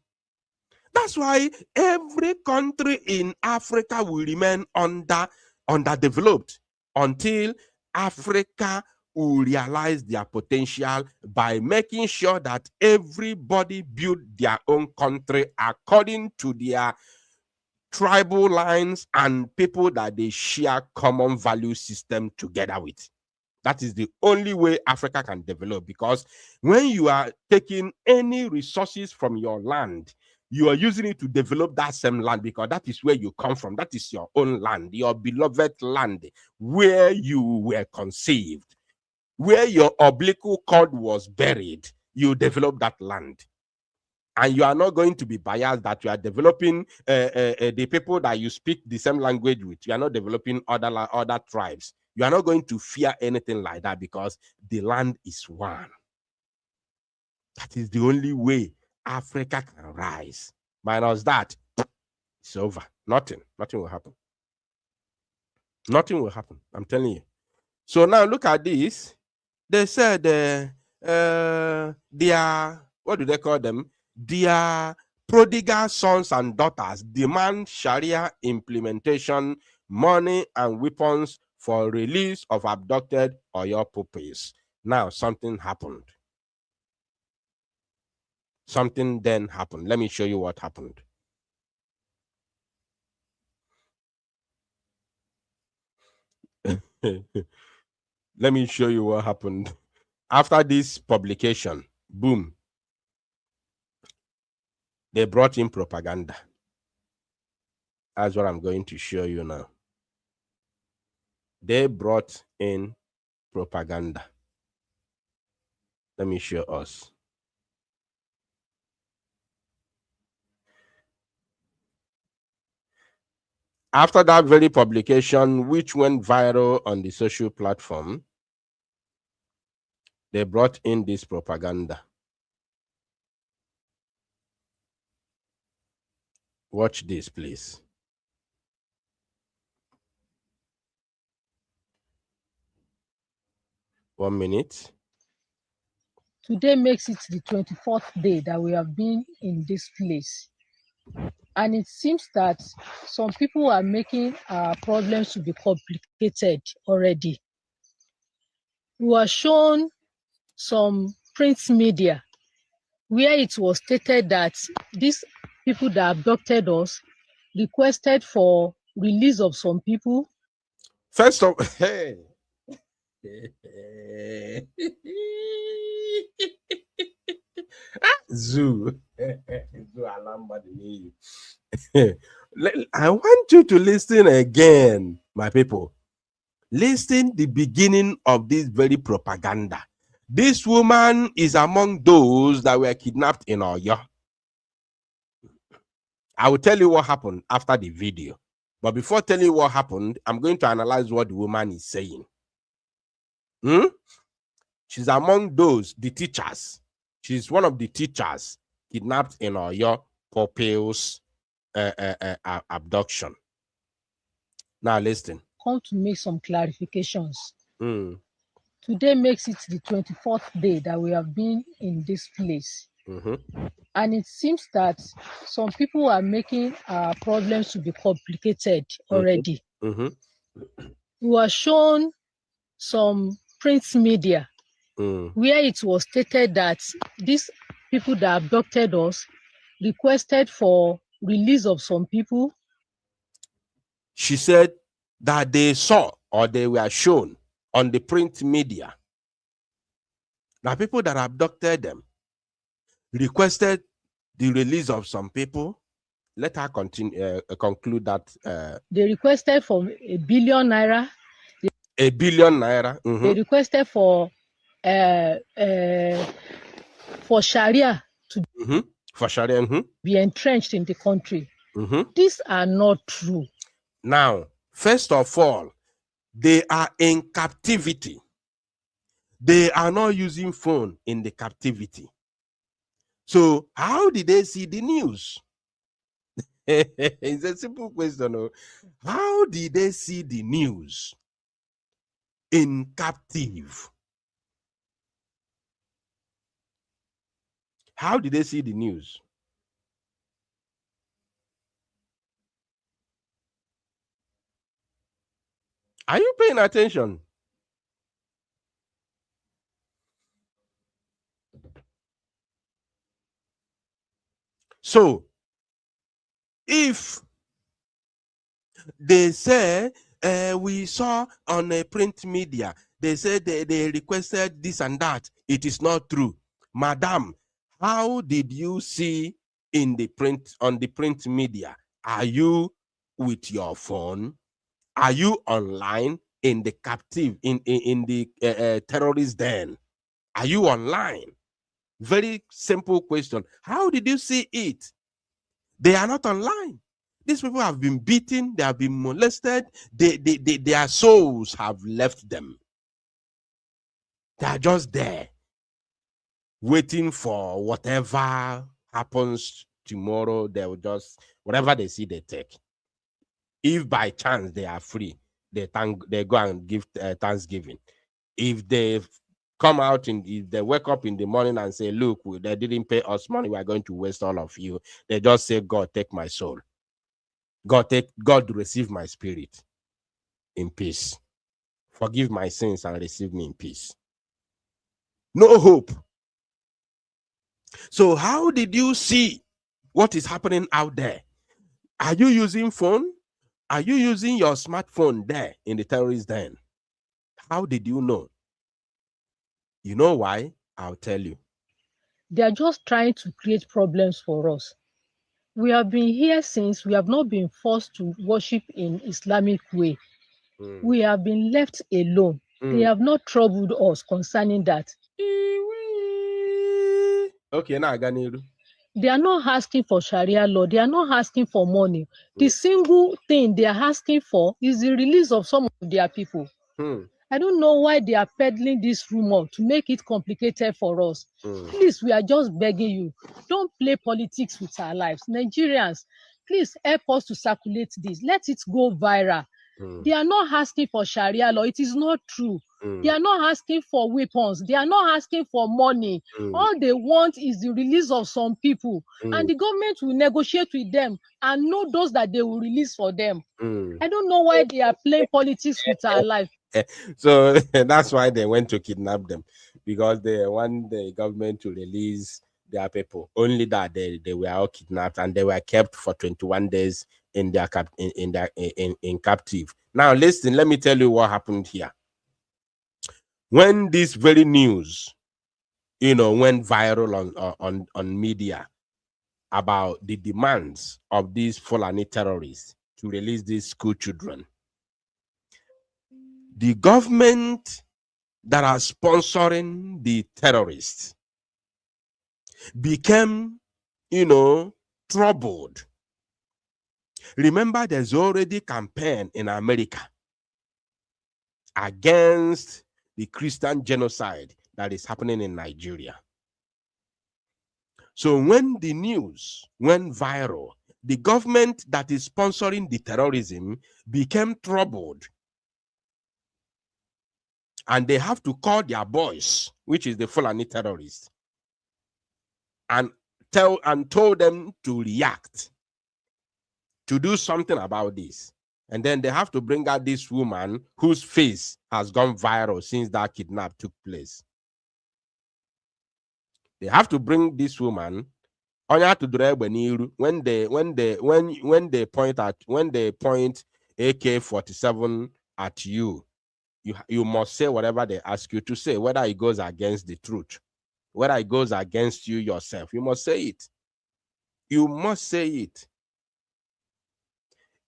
That's why every country in Africa will remain underdeveloped until Africa will realize their potential by making sure that everybody build their own country according to their tribal lines and people that they share common value system together with. That is the only way Africa can develop, because when you are taking any resources from your land, you are using it to develop that same land, because that is where you come from. That is your own land, your beloved land, where you were conceived, where your umbilical cord was buried. You develop that land. And you are not going to be biased that you are developing the people that you speak the same language with. You are not developing other tribes. You are not going to fear anything like that, because the land is one. That is the only way Africa can rise. Minus that, it's over. Nothing will happen. Nothing will happen. I'm telling you. So now look at this. They said they are, what do they call them? Their prodigal sons and daughters demand Sharia implementation, money and weapons for release of abducted Oyo pupils. Now something happened. Something then happened. Let me show you what happened. Let me show you what happened. After this publication, boom, they brought in propaganda. That's what I'm going to show you now. They brought in propaganda. Let me show us. After that very publication, which went viral on the social platform, they brought in this propaganda. Watch this, please. One minute. Today makes it the 24th day that we have been in this place. And it seems that some people are making our problems to be complicated already. We were shown some print media where it was stated that these people that abducted us requested for release of some people. First of hey. Zoo. I want you to listen again, my people. Listen the beginning of this very propaganda. This woman is among those that were kidnapped in Oyo. I will tell you what happened after the video. But before telling you what happened, I'm going to analyze what the woman is saying. She's among those, the teachers. She's one of the teachers kidnapped in Oyo pupils abduction. Now listen. Come to make some clarifications. Today makes it the 24th day that we have been in this place. And it seems that some people are making our problems to be complicated already. We were shown some print media where it was stated that these people that abducted us requested for release of some people. She said that they saw or they were shown on the print media that people that abducted them requested the release of some people. Let her continue, conclude that. They requested for ₦1 billion. ₦1 billion. They requested for Sharia to for Sharia be entrenched in the country. These are not true. Now, first of all, they are in captivity. They are not using phone in the captivity. So how did they see the news? It's a simple question. Oh. How did they see the news in captive? How did they see the news? Are you paying attention? So, if they say we saw on a print media, they said they requested this and that, it is not true. Madam, how did you see in the print, on the print media? Are you with your phone? Are you online in the captive, in the terrorist den? Are you online? Very simple question. How did you see it? They are not online. These people have been beaten, they have been molested, their souls have left them. They are just there, waiting for whatever happens tomorrow. They will just, whatever they see, they take. If by chance they are free, they go and give Thanksgiving. If they come out if they wake up in the morning and say, look, they didn't pay us money, we are going to waste all of you, they just say, God, take my soul. God receive my spirit in peace. Forgive my sins and receive me in peace. No hope. So how did you see what is happening out there? Are you using phone? Are you using your smartphone there in the terrorist den? How did you know? You know why? I'll tell you. They are just trying to create problems for us. We have been here since. We have not been forced to worship in Islamic way. We have been left alone. They have not troubled us concerning that. Okay, now Ganiru. They are not asking for Sharia law. They are not asking for money. The single thing they are asking for is the release of some of their people. I don't know why they are peddling this rumor to make it complicated for us. Please, we are just begging you, don't play politics with our lives. Nigerians, please help us to circulate this. Let it go viral. They are not asking for Sharia law. It is not true. They are not asking for weapons. They are not asking for money. All they want is the release of some people. And the government will negotiate with them and know those that they will release for them. I don't know why they are playing politics with our life. So that's why they went to kidnap them, because they want the government to release their people. Only that they were all kidnapped and they were kept for 21 days in their in captive. Now listen, let me tell you what happened here. When this very news, went viral on media about the demands of these Fulani terrorists to release these school children, the government that are sponsoring the terrorists became, troubled. Remember, there's already a campaign in America against the Christian genocide that is happening in Nigeria. So when the news went viral, the government that is sponsoring the terrorism became troubled. And they have to call their boys, which is the Fulani terrorists, and told them to react, to do something about this. And then they have to bring out this woman whose face has gone viral since that kidnap took place. They have to bring this woman when they point AK-47 at you. You must say whatever they ask you to say, whether it goes against the truth, whether it goes against you yourself. You must say it. You must say it.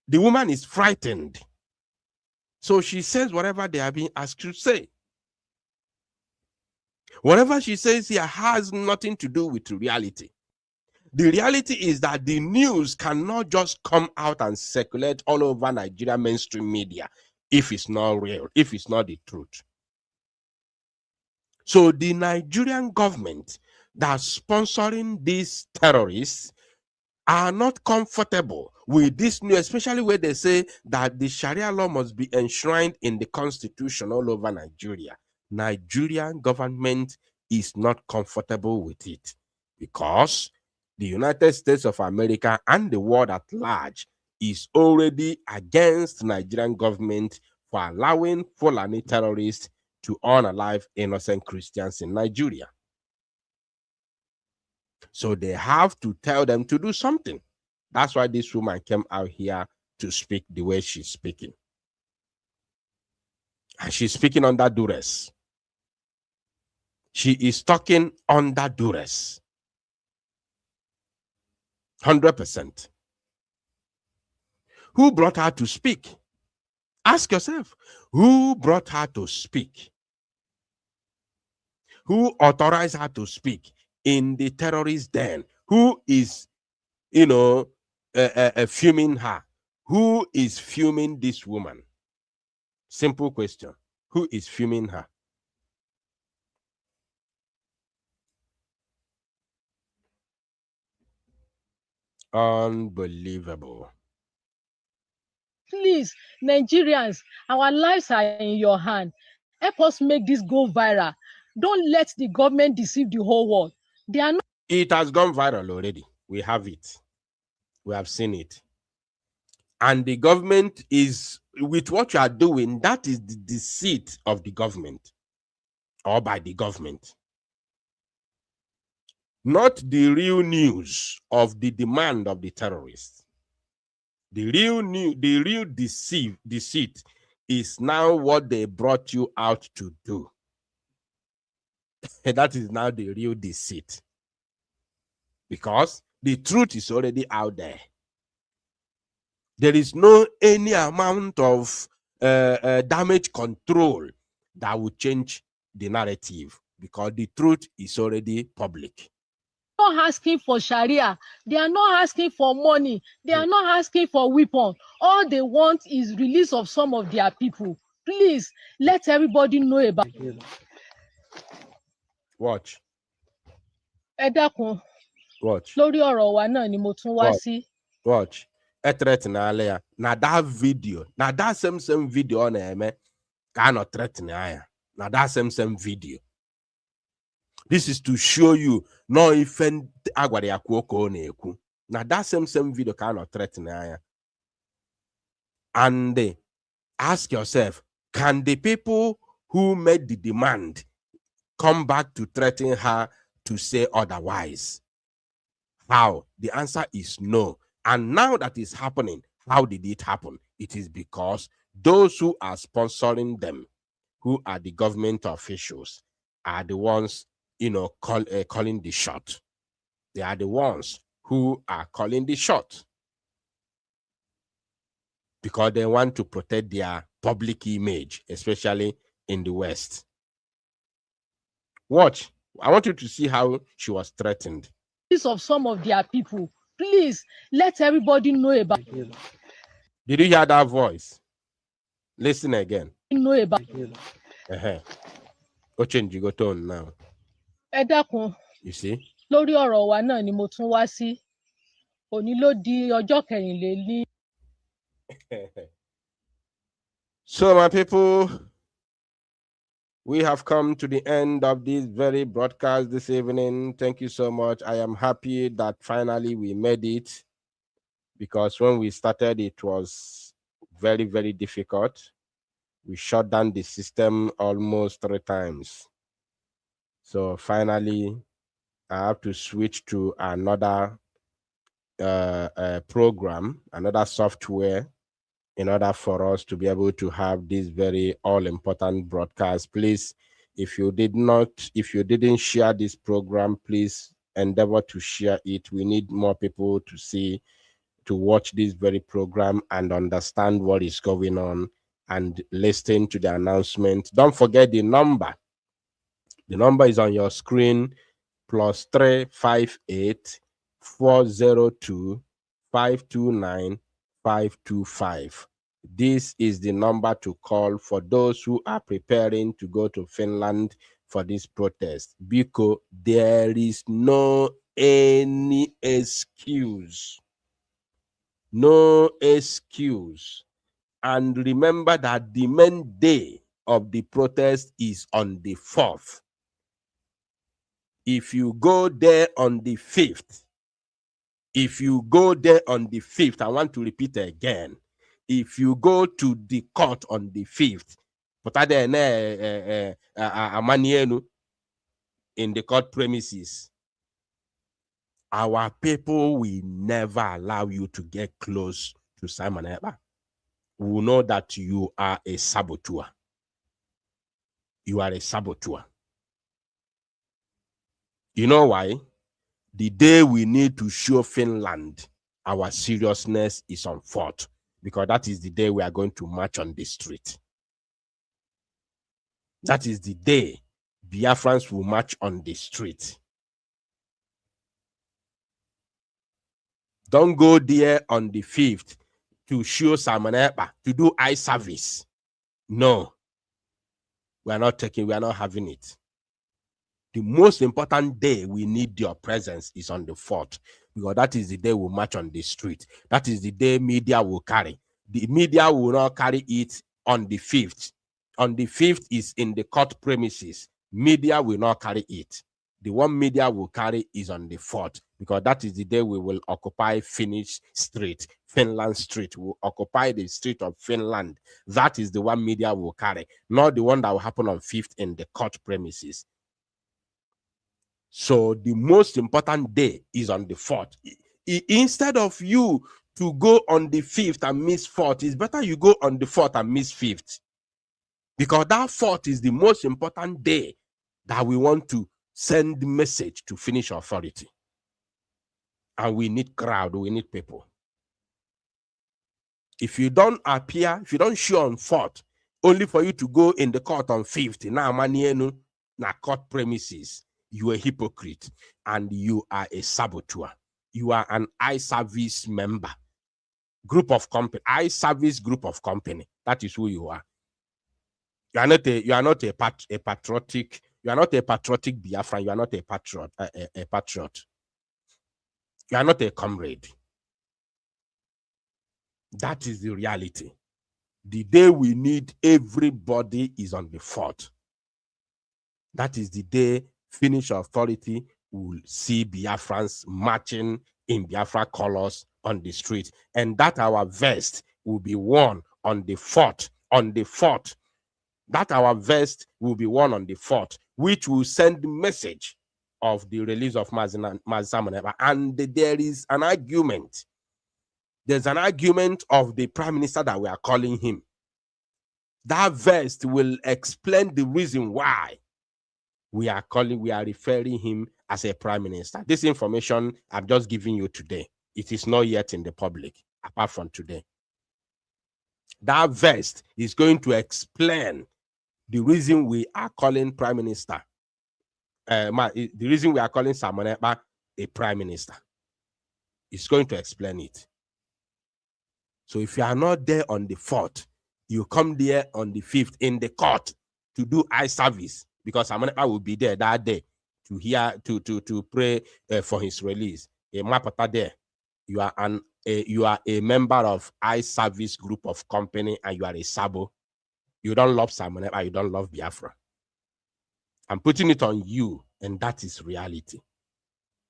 The woman is frightened. So she says whatever they are being asked to say. Whatever she says here has nothing to do with reality. The reality is that the news cannot just come out and circulate all over Nigeria mainstream media if it's not real, if it's not the truth. So the Nigerian government that's sponsoring these terrorists are not comfortable with this new, especially where they say that the Sharia law must be enshrined in the constitution all over Nigeria. Nigerian government is not comfortable with it because the United States of America and the world at large is already against Nigerian government for allowing Fulani terrorists to unalive innocent Christians in Nigeria. So they have to tell them to do something. That's why this woman came out here to speak the way she's speaking. And she's speaking under duress. She is talking under duress. 100%. Who brought her to speak? Ask yourself, who brought her to speak? Who authorized her to speak in the terrorist den? Who is, fuming her? Who is fuming this woman? Simple question. Who is fuming her? Unbelievable. Please, Nigerians, our lives are in your hand. Help us make this go viral. Don't let the government deceive the whole world. They are not. It has gone viral already. We have it. We have seen it. And the government is, with what you are doing, that is the deceit of the government or by the government. Not the real news of the demand of the terrorists. The real deceit is now what they brought you out to do. And that is now the real deceit. Because the truth is already out there. There is no any amount of damage control that will change the narrative because the truth is already public. Not asking for Sharia. They are not asking for money. They are not asking for weapon. All they want is release of some of their people. Please let everybody know about it. Watch. Ẹ dákun. Watch. Lórí ọ̀rọ̀ wa náà ni mo tún wá sí. Watch. Threaten Alia. Now that video, now that same video on eme cannot threaten Aya. Now that same video. This is to show you no offend agwari akuoko neku. Now that same video cannot threaten Aya. And ask yourself, can the people who made the demand come back to threaten her to say otherwise? How? The answer is no. And now that is happening, how did it happen? It is because those who are sponsoring them, who are the government officials, are the ones, calling the shot. They are the ones who are calling the shot because they want to protect their public image, especially in the West. Watch. I want you to see how she was threatened. Of some of their people. Please let everybody know about it. Did you hear that voice? Listen again. Know about it. Go change your tone now. Ẹ dákun. You see? Lórí ọ̀rọ̀ wa náà ni mo tún wá sí. Òní ló di ọjọ́ kẹrìnlélí. So, my people, we have come to the end of this very broadcast this evening. Thank you so much. I am happy that finally we made it because when we started, it was very, very difficult. We shut down the system almost 3 times. So finally, I have to switch to another program, another software, in order for us to be able to have this very all-important broadcast. Please, if you didn't share this program, please endeavor to share it. We need more people to watch this very program and understand what is going on and listen to the announcement. Don't forget the number. The number is on your screen, +358 402 529 525. This is the number to call for those who are preparing to go to Finland for this protest because there is no any excuse. No excuse. And remember that the main day of the protest is on the 4th. If you go there on the 5th, I want to repeat again. If you go to the court on the 5th, in the court premises, our people will never allow you to get close to Simon Ekpa. We will know that you are a saboteur. You are a saboteur. You know why? The day we need to show Finland our seriousness is on 4th, because that is the day we are going to march on the street. That is the day Biafrans will march on the street. Don't go there on the 5th to show Simon Ekpa, to do eye service. No. We are not having it. The most important day we need your presence is on the 4th, because that is the day we march on the street. That is the day media will carry. The media will not carry it on the 5th. On the 5th is in the court premises. Media will not carry it. The one media will carry is on the 4th, because that is the day we will occupy Finland Street. We will occupy the street of Finland. That is the one media will carry, not the one that will happen on 5th in the court premises. So the most important day is on the 4th. Instead of you to go on the 5th and miss 4th, it's better you go on the 4th and miss 5th. Because that 4th is the most important day that we want to send the message to Finnish authority. And we need crowd, we need people. If you don't appear, if you don't show on 4th, only for you to go in the court on 5th, na court premises, you are a hypocrite and you are a saboteur. You are an eye service member, group of company, eye service group of company. That is who you are. You are not a patriotic. You are not a patriotic Biafran. You are not a patriot. A patriot. You are not a comrade. That is the reality. The day we need everybody is on the 4th. That is the day Finnish authority will see Biafrans marching in Biafra colors on the street, and that our vest will be worn on the 4th. On the 4th, that our vest will be worn on the 4th, which will send the message of the release of Simon Ekpa. And there is an argument. There's an argument of the prime minister that we are calling him. That vest will explain the reason why we are referring him as a prime minister. This information I'm just giving you today. It is not yet in the public, apart from today. That vest is going to explain the reason we are calling prime minister. The reason we are calling Simon Ekpa a prime minister. It's going to explain it. So if you are not there on the 4th, you come there on the 5th in the court to do eye service, because Simon Ekpa will be there that day to hear, to pray for his release. There, you are a member of eye service group of company, and you are a sabo. You don't love Simon Ekpa, you don't love Biafra. I'm putting it on you, and that is reality.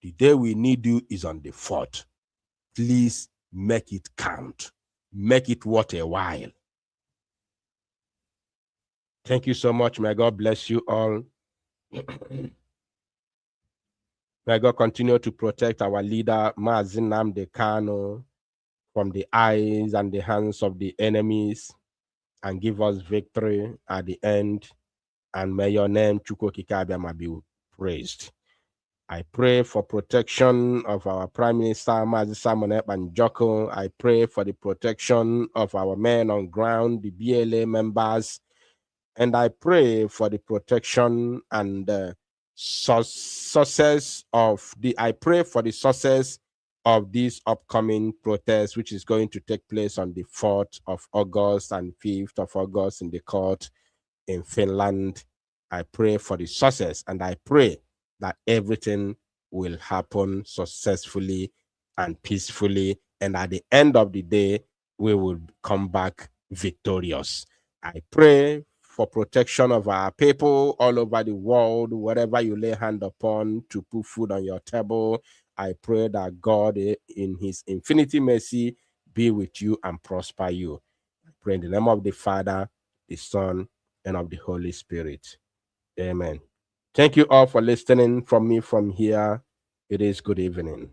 The day we need you is on the 4th. Please make it count. Make it worth a while. Thank you so much. May God bless you all. May God continue to protect our leader, Mazi Nnamdi Kanu, from the eyes and the hands of the enemies, and give us victory at the end. And may your name, Chukwu Okike Abiama, be praised. I pray for protection of our Prime Minister, Mazi Simon Ekpa Njoko. I pray for the protection of our men on ground, the BLA members. And I pray for the protection and success of this upcoming protest, which is going to take place on the 4th of August and 5th of August in the court in Finland. I pray for the success, and I pray that everything will happen successfully and peacefully. And at the end of the day, we will come back victorious. I pray for protection of our people all over the world, wherever you lay hand upon to put food on your table. I pray that God, in his infinity mercy, be with you and prosper you. I pray in the name of the Father, the Son, and of the Holy Spirit. Amen. Thank you all for listening from me from here. It is good evening.